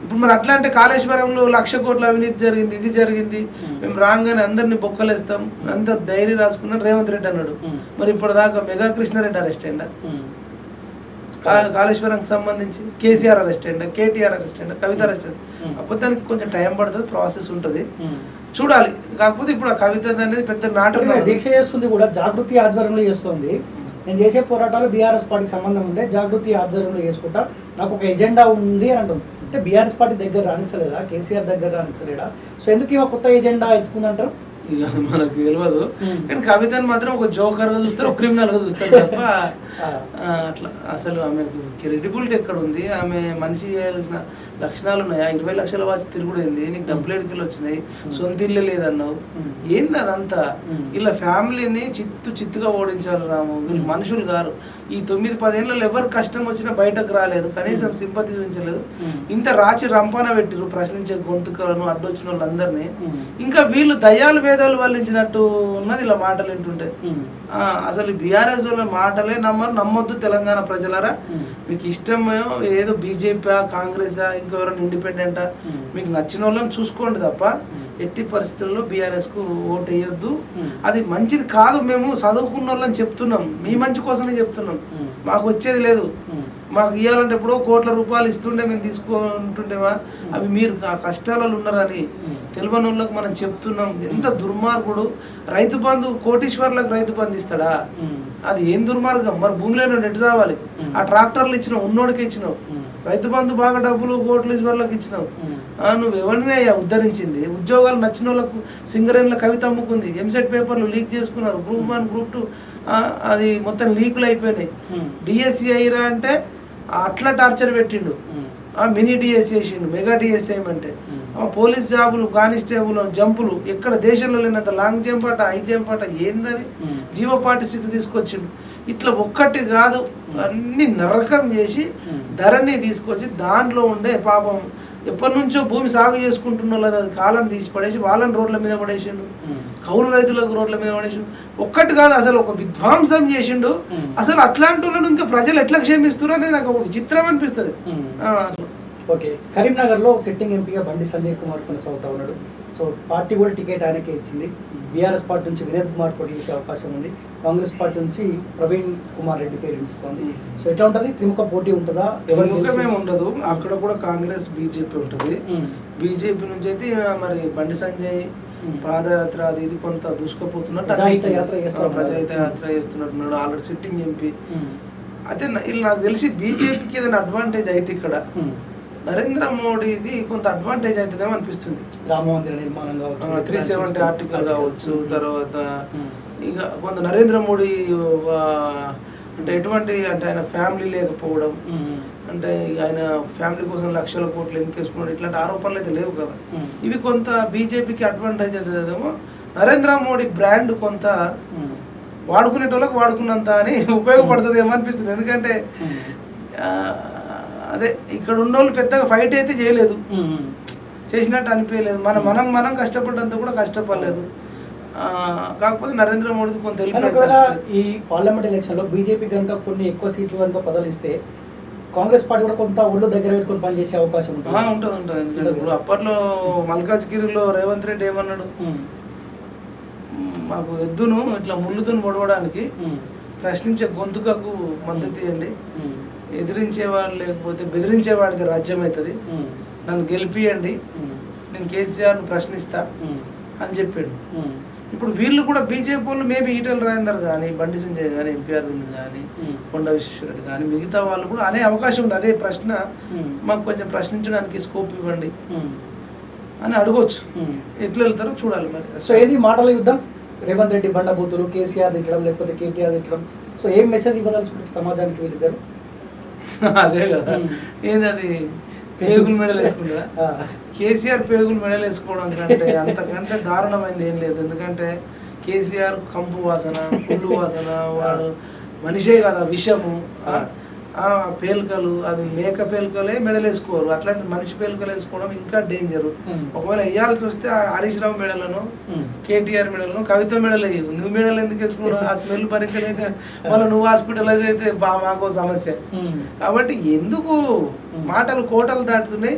ఇప్పుడు మరి అట్లా అంటే కాళేశ్వరంలో 1,00,000 కోట్ల అవినీతి జరిగింది, ఇది జరిగింది, మేము రాగానే అందరినీ బొక్కలేస్తాం, అందరు డైరీ రాసుకున్నారు రేవంత్ రెడ్డి అన్నాడు. మరి ఇప్పటిదాకా మెగా కృష్ణారెడ్డి అరెస్ట్ అయిందా? కాళేశ్వరంకి సంబంధించి కేసీఆర్ అరెస్ట్ అయిందా? కేటీఆర్ అరెస్ట్ అయిందా? కవిత అరెస్ట్ అయిందా? అప్పుడు దానికి కొంచెం టైం పడుతుంది, ప్రాసెస్ ఉంటుంది, చూడాలి. కాకపోతే ఇప్పుడు ఆ కవిత అనేది పెద్ద మ్యాటర్. దీక్ష చేస్తుంది కూడా జాగృతి ఆధ్వర్యంలో చేస్తుంది. నేను చేసే పోరాటాలు బీఆర్ఎస్ పార్టీకి సంబంధం ఉండే, జాగృతి ఆధ్వర్యంలో చేసుకుంటా, నాకు ఒక ఎజెండా ఉంది అని అంటుంది. అంటే బీఆర్ఎస్ పార్టీ దగ్గర రాణిస్తలేదా, కేసీఆర్ దగ్గర రాణిస్తలేడా? సో ఎందుకు ఇవ కొత్త ఎజెండా ఎత్తుకుందంటారు? ఇక మనకు తెలియదు, కానీ కవితను మాత్రం ఒక జోకర్ గా చూస్తారు, ఒక క్రిమినల్ గా చూస్తారు తప్ప అట్లా అసలు ఆమెకు క్రెడిబిలిటీ ఎక్కడ ఉంది? ఆమె మనిషి చేయాల్సిన లక్షణాలు ఉన్నాయా? 20 లక్షల వాచి తిరుగుడైంది, నీకు డబ్బులు ఎడికలు వచ్చినాయి, సొంత ఇల్లు లేదన్నావు, ఏంది అదంతా? ఇలా ఫ్యామిలీని చిత్తుగా ఓడించాలి రాము. వీళ్ళు మనుషులు గారు. ఈ 9-10 ఏళ్ళలో ఎవరు కష్టం వచ్చినా బయటకు రాలేదు, కనీసం సింపతి చూపించలేదు. ఇంత రాచి రంపాన పెట్టిరు ప్రశ్నించే గొంతుకలను అడ్డొచ్చిన వాళ్ళందరినీ. ఇంకా వీళ్ళు దయ్యాలు వేదాలు వల్లించినట్టు ఉన్నది ఇలా మాటలు వింటుంటే. అసలు బీఆర్ఎస్ వాళ్ళ మాటలే నమ్మొద్దు తెలంగాణ ప్రజలారా. మీకు ఇష్టమో ఏదో బీజేపీ కాంగ్రెసా ఇంకెవరైనా ఇండిపెండెంటా, మీకు నచ్చిన వాళ్ళని చూసుకోండి తప్ప ఎట్టి పరిస్థితుల్లో బీఆర్ఎస్ కు ఓటు వేయొద్దు. అది మంచిది కాదు. మేము చదువుకున్న వాళ్ళని చెప్తున్నాం, మీ మంచి కోసమే చెప్తున్నాం. మాకు వచ్చేది లేదు, మాకు ఇవ్వాలంటే ఎప్పుడో కోట్ల రూపాయలు ఇస్తుండే మేము తీసుకుంటుండేవా, అవి మీరు ఆ కష్టాలలో ఉన్నారని తెలియని వాళ్ళకి మనం చెప్తున్నాం. ఎంత దుర్మార్గుడు! రైతు బంధు కోటీశ్వర్లకు రైతు బంధు ఇస్తాడా? అది ఏం దుర్మార్గం? మరి భూమి లేని ఎటు చావాలి? ఆ ట్రాక్టర్లు ఇచ్చినావు, ఉన్నోడికి ఇచ్చినావు. రైతు బంధు బాగా డబ్బులు కోట్లీశ్వర్లకు ఇచ్చినావు. నువ్వు ఎవరినే ఉద్ధరించింది? ఉద్యోగాలు నచ్చిన వాళ్ళకు సింగరేణిలో కవిత అమ్ముకుంది, ఎంసెట్ పేపర్లు లీక్ చేసుకున్నారు, గ్రూప్ 1 గ్రూప్ 2 అది మొత్తం లీకులు అయిపోయినాయి. డిఎస్సి అయ్యిరా అంటే అట్లా టార్చర్ పెట్టిండు, మినీ డిఎస్సి వేసిండు, మెగా డిఎస్సి ఏమంటే పోలీస్ జాబులు, కానిస్టేబుల్ జంపులు ఎక్కడ దేశంలో లేనంత లాంగ్ జంప్ అట, హై జంప్ అట, ఏందది జీవో 46 తీసుకొచ్చిండు. ఇట్లా ఒక్కటి కాదు, అన్ని నరకం చేసి ధరని తీసుకొచ్చి దాంట్లో ఉండే పాపం ఎప్పటి నుంచో భూమి సాగు చేసుకుంటున్న వాళ్ళు అది కాలం తీసి పడేసి వాళ్ళని రోడ్ల మీద పడేసిండు, కౌలు రైతులకు రోడ్ల మీద పడేసిండు. ఒక్కటి కాదు, అసలు ఒక విధ్వంసం చేసిండు. అసలు అట్లాంటి వాళ్ళను ఇంకా ప్రజలు ఎట్లా క్షమిస్తున్నారు అనేది నాకు ఒక విచిత్రం అనిపిస్తుంది. ఓకే, కరీంనగర్లో సిట్టింగ్ ఎంపీగా బండి సంజయ్ కుమార్ కొనసాగుతా ఉన్నాడు. సో పార్టీ కూడా టికెట్ ఆయనకే ఇచ్చింది. బీఆర్ఎస్ పార్టీ నుంచి వినోద్ కుమార్ పోటీ చేసే అవకాశం ఉంది. కాంగ్రెస్ పార్టీ నుంచి ప్రవీణ్ కుమార్ రెడ్డి పేరు వినిపిస్తుంది. సో ఎట్లా ఉంటుంది? త్రిముఖ పోటీ ఉంటుందా? ఎవరికేమేమి ఉండదు, అక్కడ కూడా కాంగ్రెస్ బీజేపీ ఉంటుంది. బీజేపీ నుంచి అయితే మరి బండి సంజయ్ పాదయాత్ర అది ఇది కొంత దూసుకుపోతున్నట్టు ప్రజాహిత యాత్ర చేస్తా ప్రజాహిత యాత్ర చేస్తున్నట్టున్నాడు, ఆల్రెడీ సిట్టింగ్ ఎంపీ. అయితే వీళ్ళు నాకు తెలిసి బీజేపీకి ఏదైనా అడ్వాంటేజ్ అయితే ఇక్కడ నరేంద్ర మోడీది కొంత అడ్వాంటేజ్ అవుతుందేమో అనిపిస్తుంది. రామ మందిర నిర్మాణం కావచ్చు, 370 ఆర్టికల్ కావచ్చు, తర్వాత ఇక కొంత నరేంద్ర మోడీ అంటే ఎటువంటి అంటే ఆయన ఫ్యామిలీ లేకపోవడం, అంటే ఆయన ఫ్యామిలీ కోసం లక్షల కోట్లు ఎన్నికేసుకోవడం, ఇట్లాంటి ఆరోపణలు అయితే లేవు కదా. ఇవి కొంత బీజేపీకి అడ్వాంటేజ్ అవుతుందేమో. నరేంద్ర మోడీ బ్రాండ్ కొంత వాడుకునేటోళ్ళకి వాడుకున్నంత అని ఉపయోగపడుతుంది ఏమో అనిపిస్తుంది. ఎందుకంటే అదే ఇక్కడ ఉన్నోళ్ళు పెద్దగా ఫైట్ అయితే చేయలేదు, చేసినట్టు అనిపించలేదు. మనం కష్టపడ్డంత కూడా కష్టపడలేదు. కాకపోతే నరేంద్ర మోడీ కొంత ఈ పార్లమెంట్ ఎలక్షన్ లో బీజేపీ కనుక కొన్ని ఎక్కువ సీట్లు కనుక బదలిస్తే కాంగ్రెస్ పార్టీ కూడా కొంత ఒళ్ళు దగ్గర పెట్టుకుని పనిచేసే అవకాశం ఉంటుంది. ఎందుకంటే ఇప్పుడు అప్పట్లో మల్కాజ్గిరిలో రేవంత్ రెడ్డి ఏమన్నాడు, మాకు ఎద్దును ఇట్లా ముళ్ళుతో పొడవడానికి ప్రశ్నించే గొంతుకకు మద్దతు ఇవ్వండి, ఎదిరించేవాడు లేకపోతే బెదిరించేవాడిది రాజ్యం అవుతుంది, నన్ను గెలిపియండి, నేను కేసీఆర్ను ప్రశ్నిస్తా అని చెప్పాడు. ఇప్పుడు వీళ్ళు కూడా బీజేపీ వాళ్ళు మేబీ ఈటెల రాజేందర్ కానీ, బండి సంజయ్ కానీ, ఎంపీఆర్ వింద్ కానీ, కొండ విశ్వేశ్వరరెడ్డి కానీ మిగతా వాళ్ళు కూడా అనే అవకాశం ఉంది. అదే ప్రశ్న మాకు కొంచెం ప్రశ్నించడానికి స్కోప్ ఇవ్వండి అని అడగొచ్చు. ఎట్లా వెళ్తారో చూడాలి మరి. సో ఏది మాటల యుద్ధం, రేవంత్ రెడ్డి బండబూతులు, కేసీఆర్ తిట్టడం లేకపోతే కేటీఆర్ తిట్టడం, సో ఏం మెసేజ్ ఇవ్వదలుచుకుంటారు సమాజానికి వీళ్ళిద్దరు? అదే కదా, ఏంటది పేగులు మెడలు వేసుకుంటారా? కేసీఆర్ పేగులు మెడలు వేసుకోవడం కంటే అంతకంటే దారుణమైంది ఏం లేదు. ఎందుకంటే కేసీఆర్ కంపు వాసన, పుల్లు వాసన, వాడు మనిషే కదా, విషము, పేలికలు, అవి మేక పేలికలే మెడలు వేసుకోరు, అట్లాంటి మనిషి పేలికలు వేసుకోవడం ఇంకా డేంజర్. ఒకవేళ వేయాల్సి వస్తే హరీష్ రావు మెడలను, కేటీఆర్ మెడలను, కవిత మెడలు వేయవు. నువ్వు మెడలు ఎందుకు వేసుకున్నావు? ఆ స్మెల్ భరించలేక మళ్ళీ నువ్వు హాస్పిటలైజ్ అయితే మాకో సమస్య. కాబట్టి ఎందుకు మాటలు కోటలు దాటుతున్నాయి,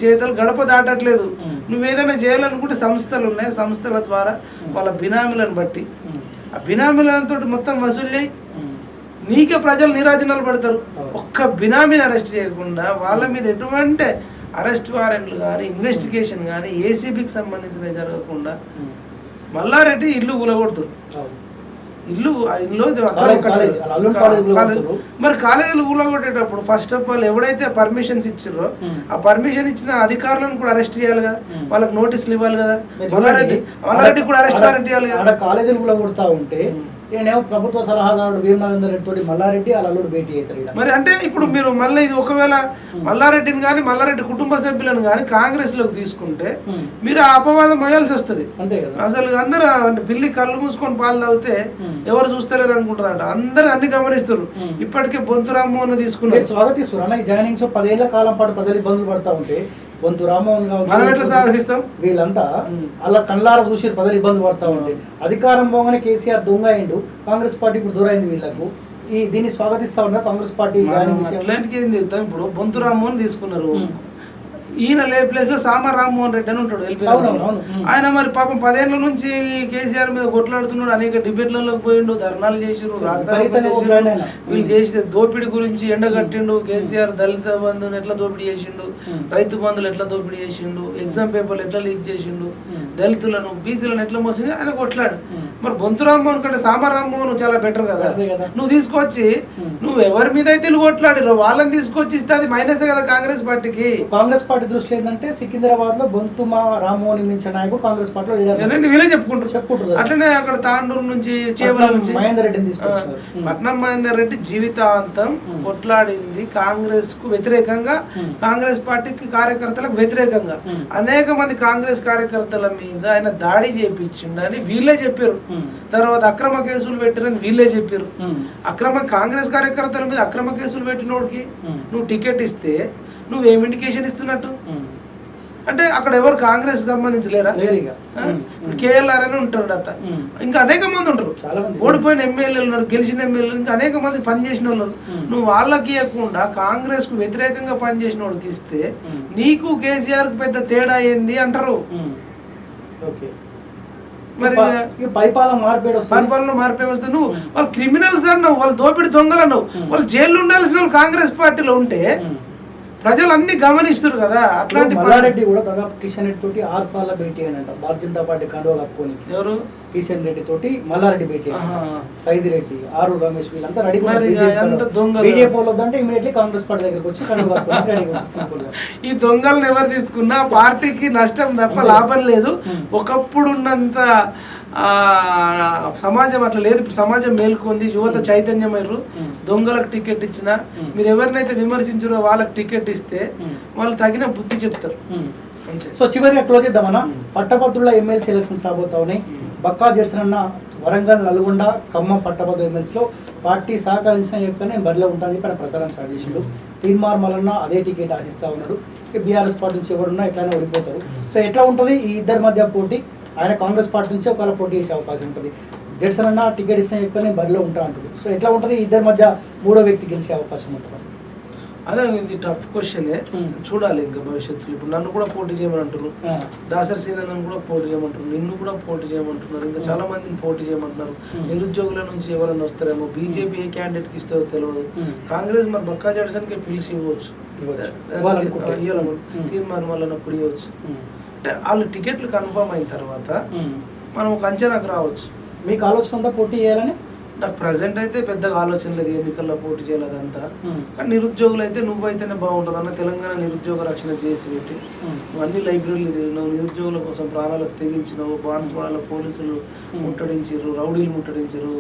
చేతలు గడప దాటట్లేదు. నువ్వు ఏదైనా చేయాలనుకుంటే సంస్థలు ఉన్నాయి, సంస్థల ద్వారా వాళ్ళ బినామీలను బట్టి ఆ బినామీలతో మొత్తం వసూలు చేయి, నీకే ప్రజలు నీరాజనాలు పడతారు. ఒక్క బినామీని అరెస్ట్ చేయకుండా వాళ్ళ మీద ఎటువంటి అరెస్ట్ వారెంట్లు కానీ, ఇన్వెస్టిగేషన్ కానీ, ఏసీబీకి సంబంధించినవి జరగకుండా మల్లారెడ్డి ఇల్లు కూలగొడుతారు. మరి కాలేజీలు కూలగొట్టేటప్పుడు ఫస్ట్ ఆఫ్ ఆల్ ఎవడైతే పర్మిషన్స్ ఇచ్చారో ఆ పర్మిషన్ ఇచ్చిన అధికారులను కూడా అరెస్ట్ చేయాలి కదా, వాళ్ళకి నోటీసులు ఇవ్వాలి కదా. మల్లారెడ్డి కూడా అరెస్ట్ వారెంట్ ఇవ్వాలి కదా. కాలేజీలు కూలగొడతా ఉంటే నేనేమో ప్రభుత్వ సలహాదారుడు వేమనరేందర్ రెడ్డి తోటి మల్లారెడ్డి వాళ్ళ అల్లుడు భేటీ అవుతారు. మరి అంటే ఇప్పుడు మీరు మళ్ళీ ఇది ఒకవేళ మల్లారెడ్డిని కానీ, మల్లారెడ్డి కుటుంబ సభ్యులను కానీ కాంగ్రెస్ లోకి తీసుకుంటే మీరు ఆ అపవాదం మోయాల్సి వస్తుంది. అసలు అందరూ పిల్లి కళ్ళు మూసుకొని పాలు తాగితే ఎవరు చూస్తలేరు అనుకుంటుందంట. అందరు అన్ని గమనిస్తారు. ఇప్పటికే బొంతు రామ్మోహన్ తీసుకున్నారు. స్వాగతిస్తారు అన్న జాయినింగ్స్ 10 ఏళ్ల కాలం పాటు ప్రజలు ఇబ్బందులు పడతా ఉంటే బొంతు రామ్మోహన్ మనం ఎట్లా స్వాగతిస్తాం? వీళ్ళంతా అలా కళ్ళారా చూసి ప్రజలు ఇబ్బంది పడతా ఉంటే అధికారం పోగానే కేసీఆర్ దొంగ అయిండు, కాంగ్రెస్ పార్టీ ఇప్పుడు దూరైంది వీళ్ళకు. దీన్ని స్వాగతిస్తా ఉన్నారు కాంగ్రెస్ పార్టీ. అట్లాంటికి ఏం చేద్దాం, ఇప్పుడు బొంతు రామ్మోహన్ తీసుకున్నారు, ఈయన లే ప్లేస్ లో సామా రామ్మోహన్ రెడ్డి అని ఉంటాడు ఎల్పీ. ఆయన మరి పాపం 10 ఏళ్ల నుంచి కేసీఆర్ మీద కొట్లాడుతున్నాడు, అనేక డిబేట్లలో పోయిండు, ధర్నాలు చేసిండు, రాజధాని వీళ్ళు చేసే దోపిడీ గురించి ఎండగట్టిండు. కేసీఆర్ దళిత బంధువుని ఎట్లా దోపిడీ చేసిండు, రైతు బంధువులు ఎట్లా దోపిడీ చేసిండు, ఎగ్జామ్ పేపర్లు ఎట్లా లీక్ చేసిండు, దళితులను బీసీలను ఎట్లా మోసిండు, ఆయన కొట్లాడు. మరి బొంతు రామ్మోహన్ కంటే సామా రామ్మోహన్ చాలా బెటర్ కదా. నువ్వు తీసుకొచ్చి నువ్వు ఎవరి మీద అయితే కొట్లాడిరో వాళ్ళని తీసుకొచ్చి ఇస్తే అది మైనసే కదా కాంగ్రెస్ పార్టీకి. కాంగ్రెస్ పార్టీ దృష్టిలో ఏంటంటే సికింద్రాబాద్ లో బొంతుమ రామ్మోహన్ మించిన నాయకుడు కాంగ్రెస్ పార్టీలో వీళ్ళే చెప్పుకుంటారు. అట్లనే అక్కడ తాండూరు నుంచి చేవల నుంచి మహేందర్ రెడ్డిని తీసుకొచ్చారు. పట్నం మహేందర్ రెడ్డి జీవితాంతం కొట్లాడింది కాంగ్రెస్ కు వ్యతిరేకంగా, కాంగ్రెస్ పార్టీకి కార్యకర్తలకు వ్యతిరేకంగా. అనేక మంది కాంగ్రెస్ కార్యకర్తల మీద ఆయన దాడి చేయించిండని వీళ్ళే చెప్పారు. తర్వాత అక్రమ కేసులు పెట్టిరని వీళ్ళే చెప్పారు. కాంగ్రెస్ కార్యకర్తల మీద అక్రమ కేసులు పెట్టినోడికి నువ్వు టికెట్ ఇస్తే నువ్వేం ఇండికేషన్ ఇస్తున్నట్టు? అంటే అక్కడ ఎవరు కాంగ్రెస్ సంబంధించలేరా? కేఎల్ఆర్ అని ఉంటాడట, ఇంకా అనేక మంది ఉంటారు, ఓడిపోయిన ఎమ్మెల్యేలు ఉన్నారు, గెలిచిన ఎమ్మెల్యేలు, ఇంకా అనేక మంది పనిచేసిన వాళ్ళు. నువ్వు వాళ్ళకి ఇవ్వకుండా కాంగ్రెస్ కు వ్యతిరేకంగా పనిచేసిన వాడికి ఇస్తే నీకు కేసీఆర్ కు పెద్ద తేడా ఏంది అంటారు. మరి పరిపాలన మార్పే వస్తే నువ్వు వాళ్ళు క్రిమినల్స్ అన్నావు, వాళ్ళు దోపిడి దొంగలు అన్నావు, వాళ్ళు జైల్లో ఉండాల్సిన వాళ్ళు కాంగ్రెస్ పార్టీలో ఉంటే ప్రజలు అన్ని గమనిస్తారు కదా. అట్లాంటి మల్లారెడ్డి కూడా దాదాపు కిషన్ రెడ్డి తోటి 6 సార్లు భేటీ అయినంట. భారతీయ జనతా పార్టీ కండువా కప్పుకొని ఎవరు కిషన్ రెడ్డి తోటి మల్లారెడ్డి భేటీ, సైది రెడ్డి, ఆరు రమేష్ వీళ్ళంతా రెడీ. బీజేపీ వాళ్ళు వద్దంటే ఇమీడియట్లీ కాంగ్రెస్ పార్టీ దగ్గరికి వచ్చి కండువా కప్పుకొని రెడీ. ఈ దొంగలను ఎవరు తీసుకున్నా పార్టీకి నష్టం తప్ప లాభం లేదు. ఒకప్పుడు ఉన్నంత సమాజం అట్లా లేదు. ఇప్పుడు సమాజం మేల్కొంది, యువత చైతన్యమయ్యారు. దొంగలకు టికెట్ ఇచ్చినా మీరు ఎవరినైతే విమర్శించారో వాళ్ళకి టికెట్ ఇస్తే వాళ్ళు తగిన బుద్ధి చెప్తారు. సో చివరిగా క్లోజ్ చేద్దామన్నా. పట్టభద్రుల ఎమ్మెల్సీ ఎలక్షన్స్ రాబోతా ఉన్నాయి. బక్కా జెర్సన్ అన్న వరంగల్, నల్గొండ, ఖమ్మం పట్టభద్రుల ఎమ్మెల్సీలో పార్టీ సహకరించిన చెప్పి నేను బరిలో ఉంటాను చెప్పి ప్రచారం స్టార్ట్ చేసిండు. తీన్మార్ మల్లన్న అదే టికెట్ ఆశిస్తా ఉన్నాడు. బీఆర్ఎస్ పార్టీ నుంచి ఎవరున్నా ఎట్లయినా ఓడిపోతారు. సో ఎట్లా ఉంటుంది ఈ ఇద్దరి మధ్య పోటీ? ఆయన కాంగ్రెస్ పార్టీ నుంచి ఒకవేళ పోటీ చేసే అవకాశం ఉంటుంది. జెడ్సన్ అన్న టికెట్ ఇస్తే చెప్పి నేను బరిలో ఉంటా అంటుంది. సో ఎట్లా ఉంటుంది ఇద్దరి మధ్య మూడో వ్యక్తి గెలిచే అవకాశం ఉంటుంది? అదే ఇది టఫ్ క్వశ్చనే, చూడాలి ఇంకా భవిష్యత్తులో. ఇప్పుడు నన్ను కూడా పోటీ చేయమని అంటారు, దాసరి సీనన్నను కూడా పోటీ చేయమంటారు, నిన్ను కూడా పోటీ చేయమంటున్నారు, ఇంకా చాలా మందిని పోటీ చేయమంటున్నారు. నిరుద్యోగుల నుంచి ఎవరైనా వస్తారేమో, బీజేపీ ఏ క్యాండిడేట్కి ఇస్తారో తెలియదు. కాంగ్రెస్ మరి బక్కా జెడ్సన్కి పిలిచి ఇవ్వచ్చు, తీర్మానం వల్ల అప్పుడు ఇవ్వచ్చు. అంటే వాళ్ళు టికెట్లు కన్ఫర్మ్ అయిన తర్వాత మనం ఒక అంచనాకు రావచ్చు. మీకు ఆలోచన ఉందా పోటీ చేయాలని? నాకు ప్రజెంట్ అయితే పెద్దగా ఆలోచన లేదు ఎన్నికల్లో పోటీ చేయాలి అంతా. కానీ నిరుద్యోగులు అయితే నువ్వైతేనే బాగుంటుంది అన్న. తెలంగాణ నిరుద్యోగ రక్షణ చేసి పెట్టి నువ్వు అన్ని లైబ్రరీలు తిరిగినావు, నిరుద్యోగుల కోసం ప్రాణాలకు తెగించినావు. బాన్స్వాడలో పోలీసులు ముట్టడించారు, రౌడీలు ముట్టడించారు,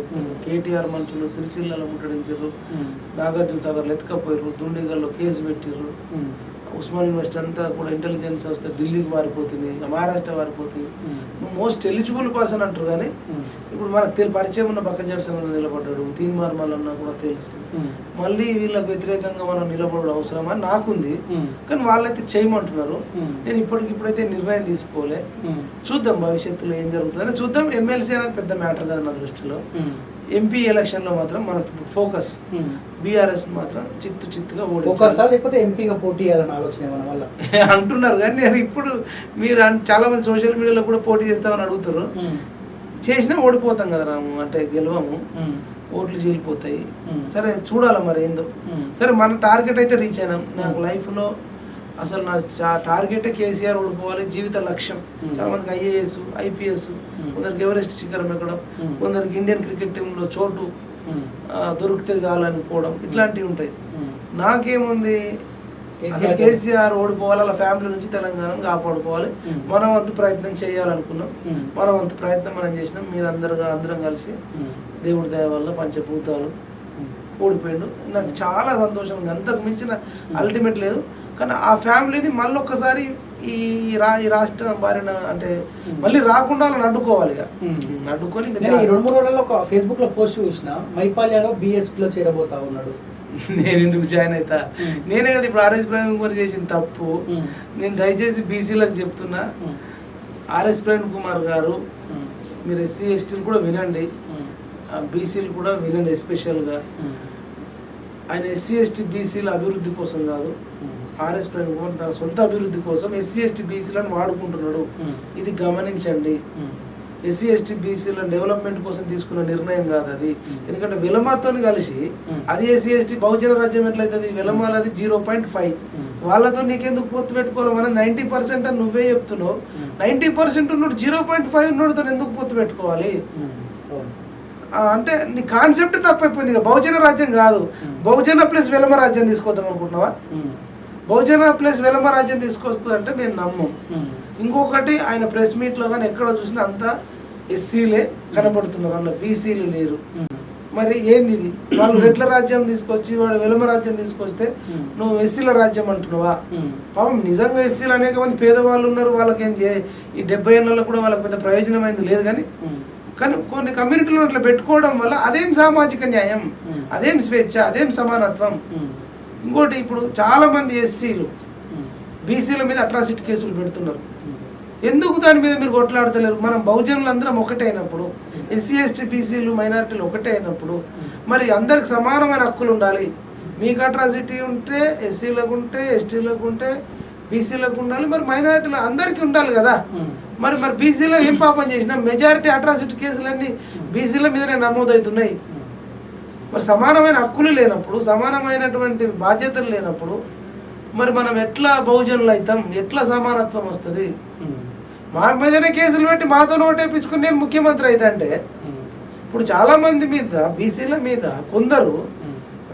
కేటీఆర్ మనుషులు సిరిసిల్లలో ముట్టడించారు, నాగార్జున సాగర్లో ఎత్తుకపోయారు, దుండిగల్లో కేసు పెట్టారు. ఉస్మాన్ యూనివర్సిటీ అంతా కూడా ఇంటెలిజెన్స్ వస్తే ఢిల్లీకి పారిపోతుంది, మహారాష్ట్ర పారిపోతుంది. మోస్ట్ ఎలిజిబుల్ పర్సన్ అంటారు. కానీ ఇప్పుడు మనకు పరిచయం ఉన్న బక్కా జెడ్సన్ నిలబడ్డాడు, తీన్మార్ మల్లన్న కూడా తెలుసు. మళ్ళీ వీళ్ళకి వ్యతిరేకంగా మనం నిలబడడం అవసరం అని నాకుంది. కానీ వాళ్ళైతే చేయమంటున్నారు. నేను ఇప్పటికిప్పుడైతే నిర్ణయం తీసుకోలే, చూద్దాం భవిష్యత్తులో ఏం జరుగుతుందని చూద్దాం. ఎమ్మెల్సీ అనేది పెద్ద మ్యాటర్ కాదు నా దృష్టిలో. ఎంపీ ఎలక్షన్ లో మాత్రం మనకు ఫోకస్ బీఆర్ఎస్ మాత్రం చిత్తుగా లేకపోతే ఎంపీగా పోటీ చేయాలని ఆలోచన వల్ల అంటున్నారు. కానీ నేను ఇప్పుడు మీరు చాలా మంది సోషల్ మీడియాలో కూడా పోటీ చేస్తామని అడుగుతారు. చేసినా ఓడిపోతాం కదా రాము, అంటే గెలవము, ఓట్లు చీలిపోతాయి. సరే చూడాలి మరి ఏందో. సరే మన టార్గెట్ అయితే రీచ్ అయినాం. నాకు లైఫ్లో అసలు నా టార్గెటే కేసీఆర్ ఓడిపోవాలి, జీవిత లక్ష్యం. చాలా మందికి ఐఏఎస్, ఐపీఎస్, కొందరికి ఎవరెస్ట్ శిఖరం ఎక్కడం, కొందరికి ఇండియన్ క్రికెట్ టీంలో చోటు దొరికితే చాలనుకోవడం, ఇట్లాంటివి ఉంటాయి. నాకేముంది, కేసీఆర్ ఓడిపోవాలి, అలా ఫ్యామిలీ నుంచి తెలంగాణను కాపాడుకోవాలి. మన వంతు ప్రయత్నం చేయాలనుకున్నాం, మన వంతు ప్రయత్నం మనం చేసినాం. మీరు అందరం కలిసి దేవుడి దయ వల్ల పంచభూతాలు ఓడిపోయిండు. నాకు చాలా సంతోషం. అంతకు మించిన అల్టిమేట్ లేదు. కానీ ఆ ఫ్యామిలీని మళ్ళీ ఒక్కసారి ఈ రాష్ట్రం బారిన అంటే మళ్ళీ రాకుండా వాళ్ళని అడ్డుకోవాలి. అడ్డుకొని 2-3 రోజుల్లో ఒక ఫేస్బుక్ లో పోస్ట్ చూసిన, మైపాల్ యాదవ్ బీఎస్పీలో చేరబోతా ఉన్నాడు. నేను ఎందుకు జాయిన్ అవుతా? నేనే కదా ఇప్పుడు ఆర్ఎస్ ప్రవీణ్ కుమార్ చేసిన తప్పు. నేను దయచేసి బీసీలకు చెప్తున్నా, ఆర్ఎస్ ప్రవీణ్ కుమార్ గారు మీరు ఎస్సీ ఎస్టీలు కూడా వినండి, బీసీలు కూడా వినండి. ఎస్పెషల్గా ఆయన ఎస్సీ ఎస్టీ బీసీల అభివృద్ధి కోసం కాదు, ఆర్ఎస్ ప్రవీణ్ కుమార్ తన సొంత అభివృద్ధి కోసం ఎస్సీ ఎస్టీ బీసీలను వాడుకుంటున్నాడు. ఇది గమనించండి. ఎస్సీ ఎస్టీ బీసీల డెవలప్మెంట్ కోసం తీసుకున్న నిర్ణయం కాదు అది. ఎందుకంటే వెలమాతో కలిసి అది ఎస్సీ ఎస్టీ బహుజన రాజ్యం ఎట్లయితుంది, వెలమాల అది 0.5. వాళ్ళతో నీకెందుకు పొత్తు పెట్టుకోవాలి? మనం 90% అని నువ్వే చెప్తున్నావు. 90% ఉన్నాడు, 0.5 ఉన్నాడుతో ఎందుకు పొత్తు పెట్టుకోవాలి? అంటే నీ కాన్సెప్ట్ తప్పైపోయింది. బహుజన రాజ్యం కాదు, బహుజన ప్లస్ వెలమ రాజ్యం తీసుకొద్దాం అనుకుంటున్నావా? బహుజన ప్లస్ వెలమ రాజ్యం తీసుకొస్తా అంటే మేము నమ్మం. ఇంకొకటి, ఆయన ప్రెస్ మీట్లో కానీ ఎక్కడ చూసినా అంతా ఎస్సీలే కనపడుతున్నారు, అందులో బీసీలు లేరు. మరి ఏంది ఇది? వాళ్ళు రెడ్ల రాజ్యం తీసుకొచ్చి వాడు వెలమ రాజ్యం తీసుకొస్తే నువ్వు ఎస్సీల రాజ్యం అంటున్నావా? పాపం నిజంగా ఎస్సీలు అనేక మంది పేదవాళ్ళు ఉన్నారు. వాళ్ళకేం ఈ 70 ఏళ్ళలో కూడా వాళ్ళకి పెద్ద ప్రయోజనమైంది లేదు. కానీ కొన్ని కమ్యూనిటీలను అట్లా పెట్టుకోవడం వల్ల అదేం సామాజిక న్యాయం, అదేం స్వేచ్ఛ, అదేం సమానత్వం? ఇంకోటి, ఇప్పుడు చాలా మంది ఎస్సీలు బీసీల మీద అట్రాసిటీ కేసులు పెడుతున్నారు. ఎందుకు దాని మీద మీరు కొట్లాడతలేరు? మనం బహుజనులు అందరం ఒకటే అయినప్పుడు, ఎస్సీ ఎస్టీ బీసీలు మైనారిటీలు ఒకటే అయినప్పుడు మరి అందరికి సమానమైన హక్కులు ఉండాలి. మీకు అట్రాసిటీ ఉంటే ఎస్సీలకు ఉంటే, ఎస్టీలకు ఉంటే, బీసీలకు ఉండాలి. మరి మైనారిటీలు అందరికీ ఉండాలి కదా. మరి బీసీలో ఏం పాపం చేసినా మెజారిటీ అట్రాసిటీ కేసులన్నీ బీసీల మీదనే నమోదవుతున్నాయి. మరి సమానమైన హక్కులు లేనప్పుడు, సమానమైనటువంటి బాధ్యతలు లేనప్పుడు మరి మనం ఎట్లా బహుజనులు అవుతాం, ఎట్లా సమానత్వం వస్తుంది? మా మీదనే కేసులు పెట్టి మాతో ఓటేపించుకుని నేను ముఖ్యమంత్రి అయితే అంటే ఇప్పుడు చాలా మంది మీద బీసీల మీద కొందరు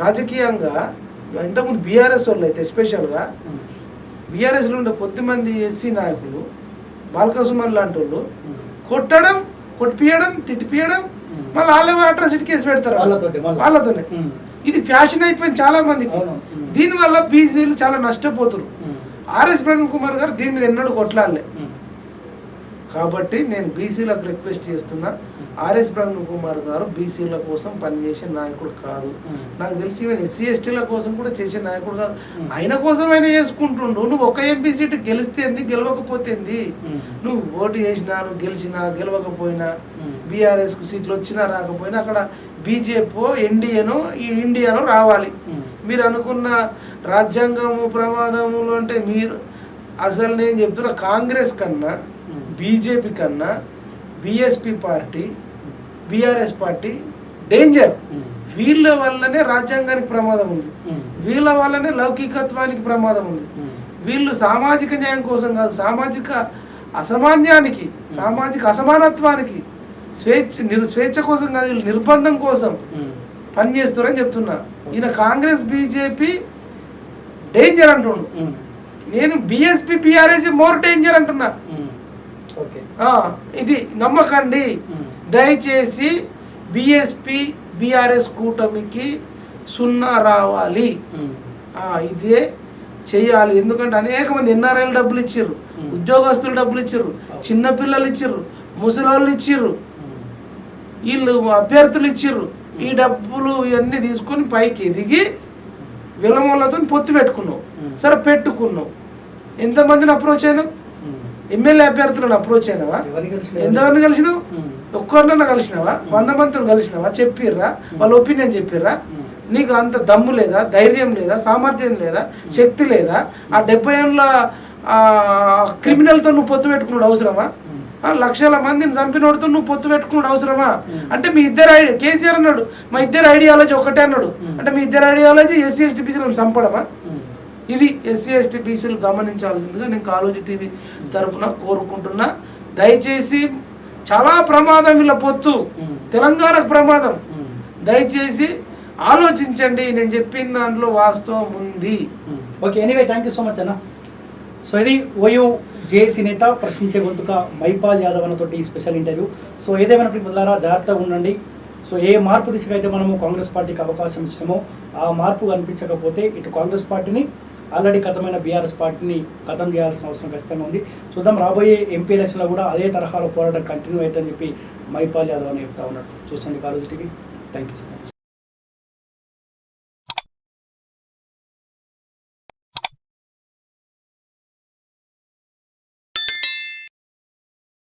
రాజకీయంగా ఇంతకుముందు బీఆర్ఎస్ వాళ్ళు అయితే ఎస్పెషల్గా బీఆర్ఎస్లో ఉండే కొద్దిమంది ఎస్సీ నాయకులు బాలకసుమన్ లాంటి వాళ్ళు కొట్టడం, కొట్టిపియడం, తిట్టిపియడం, మళ్ళీ వాళ్ళే అట్రాసిటీ కేసు పెడతారు వాళ్ళతోనే. ఇది ఫ్యాషన్ అయిపోయింది చాలా మందికి. దీనివల్ల బీసీలు చాలా నష్టపోతున్నారు. ఆర్ఎస్ ప్రవీణ్ కుమార్ గారు దీని మీద ఎన్నడూ కొట్లాడలే. కాబట్టి నేను బీసీలకు రిక్వెస్ట్ చేస్తున్నా, ఆర్ఎస్ ప్రవీణ్ కుమార్ గారు బీసీల కోసం పనిచేసే నాయకుడు కాదు. నాకు తెలిసి ఈవెన్ ఎస్సీ ఎస్టీల కోసం కూడా చేసే నాయకుడు కాదు. ఆయన కోసం ఆయన చేసుకుంటుండు. నువ్వు ఒక ఎంపీ సీటు గెలిస్తేంది, గెలవకపోతేంది, నువ్వు ఓటు చేసినా, నువ్వు గెలిచినా గెలవకపోయినా, బీఆర్ఎస్కు సీట్లు వచ్చినా రాకపోయినా అక్కడ బీజేపీ ఇండియానో రావాలి. మీరు అనుకున్న రాజ్యాంగము ప్రమాదములు అంటే మీరు అసలు నేను చెప్తున్నా కాంగ్రెస్ కన్నా, బీజేపీ కన్నా BSP party, BRS party danger. వీళ్ళ వల్లనే రాజ్యాంగానికి ప్రమాదం ఉంది, వీళ్ళ వల్లనే లౌకికత్వానికి ప్రమాదం ఉంది. వీళ్ళు సామాజిక న్యాయం కోసం కాదు, సామాజిక అసమాన్యానికి, సామాజిక అసమానత్వానికి, స్వేచ్ఛ కోసం కాదు, వీళ్ళు నిర్బంధం కోసం పనిచేస్తున్నారని చెప్తున్నా. ఈయన కాంగ్రెస్ బీజేపీ డేంజర్ అంటుండు, నేను బీఎస్పీ బీఆర్ఎస్ మోర్ డేంజర్ అంటున్నా. ఇది నమ్మకండి దయచేసి. బీఎస్పీ బీఆర్ఎస్ కూటమికి 0 రావాలి, ఇదే చెయ్యాలి. ఎందుకంటే అనేక మంది ఎన్ఆర్ఐలు డబ్బులు ఇచ్చిర్రు, ఉద్యోగస్తులు డబ్బులు ఇచ్చిర్రు, చిన్నపిల్లలు ఇచ్చిర్రు, ముసలోళ్ళు ఇచ్చిర్రు, వీళ్ళు అభ్యర్థులు ఇచ్చిర్రు. ఈ డబ్బులు ఇవన్నీ తీసుకొని పైకి ఎదిగి విలమూలతో పొత్తు పెట్టుకున్నావు. సరే పెట్టుకున్నావు, ఎంతమందిని అప్రోచ్ అయినావు? ఎమ్మెల్యే అభ్యర్థులను అప్రోచ్ అయినావా? ఎంతమంది కలిసినావు? ఒక్కరినన్నా కలిసినావా? 100 మందితో కలిసినావా? చెప్పిర్రా? వాళ్ళ ఒపీనియన్ చెప్పిర్రా? నీకు అంత దమ్ము లేదా, ధైర్యం లేదా, సామర్థ్యం లేదా, శక్తి లేదా? ఆ 70 ఏళ్ళ క్రిమినల్తో నువ్వు పొత్తు పెట్టుకున్నాడు అవసరమా? లక్షల మందిని చంపినోడితో నువ్వు పొత్తు పెట్టుకున్నాడు అవసరమా? అంటే మీ ఇద్దరు కేసీఆర్ అన్నాడు మా ఇద్దరు ఐడియాలజీ ఒకటే అన్నాడు. అంటే మీ ఇద్దరు ఐడియాలజీ ఎస్సీ ఎస్టీ బీసీలను చంపడమా? ఇది ఎస్సీ ఎస్టీ బీసీలు గమనించాల్సిందిగా నేను కాలోజీ టీవీ తరఫున కోరుకుంటున్నా. దయచేసి చాలా ప్రమాదం వీళ్ళ పొత్తు, తెలంగాణకు ప్రమాదం. దయచేసి ఆలోచించండి, నేను చెప్పిన దాంట్లో వాస్తవం ఉంది. Okay, anyway thank you you so మచ్ అన్న. సో ఇది ఓయూ జేఏసీ నేత ప్రశ్నించే గొంతుక మైపాల్ యాదవ్ అన్నతోటి స్పెషల్ ఇంటర్వ్యూ. సో ఏదేమైనప్పటికీ మొదలారా జాగ్రత్తగా ఉండండి. సో ఏ మార్పు దిశగా అయితే మనము కాంగ్రెస్ పార్టీకి అవకాశం ఇచ్చినామో ఆ మార్పు కనిపించకపోతే ఇటు కాంగ్రెస్ పార్టీని, ఆల్రెడీ కథమైన బీఆర్ఎస్ పార్టీని ఖతం చేయాల్సిన అవసరం ఖచ్చితంగా ఉంది. చూద్దాం రాబోయే ఎంపీ ఎలక్షన్లో కూడా అదే తరహాలో పోరాటం కంటిన్యూ అవుతుందని చెప్పి మైపాల్ యాదవ్ అని చెప్తా ఉన్నట్టు. చూసండి Kaloji TV. Thank you so much.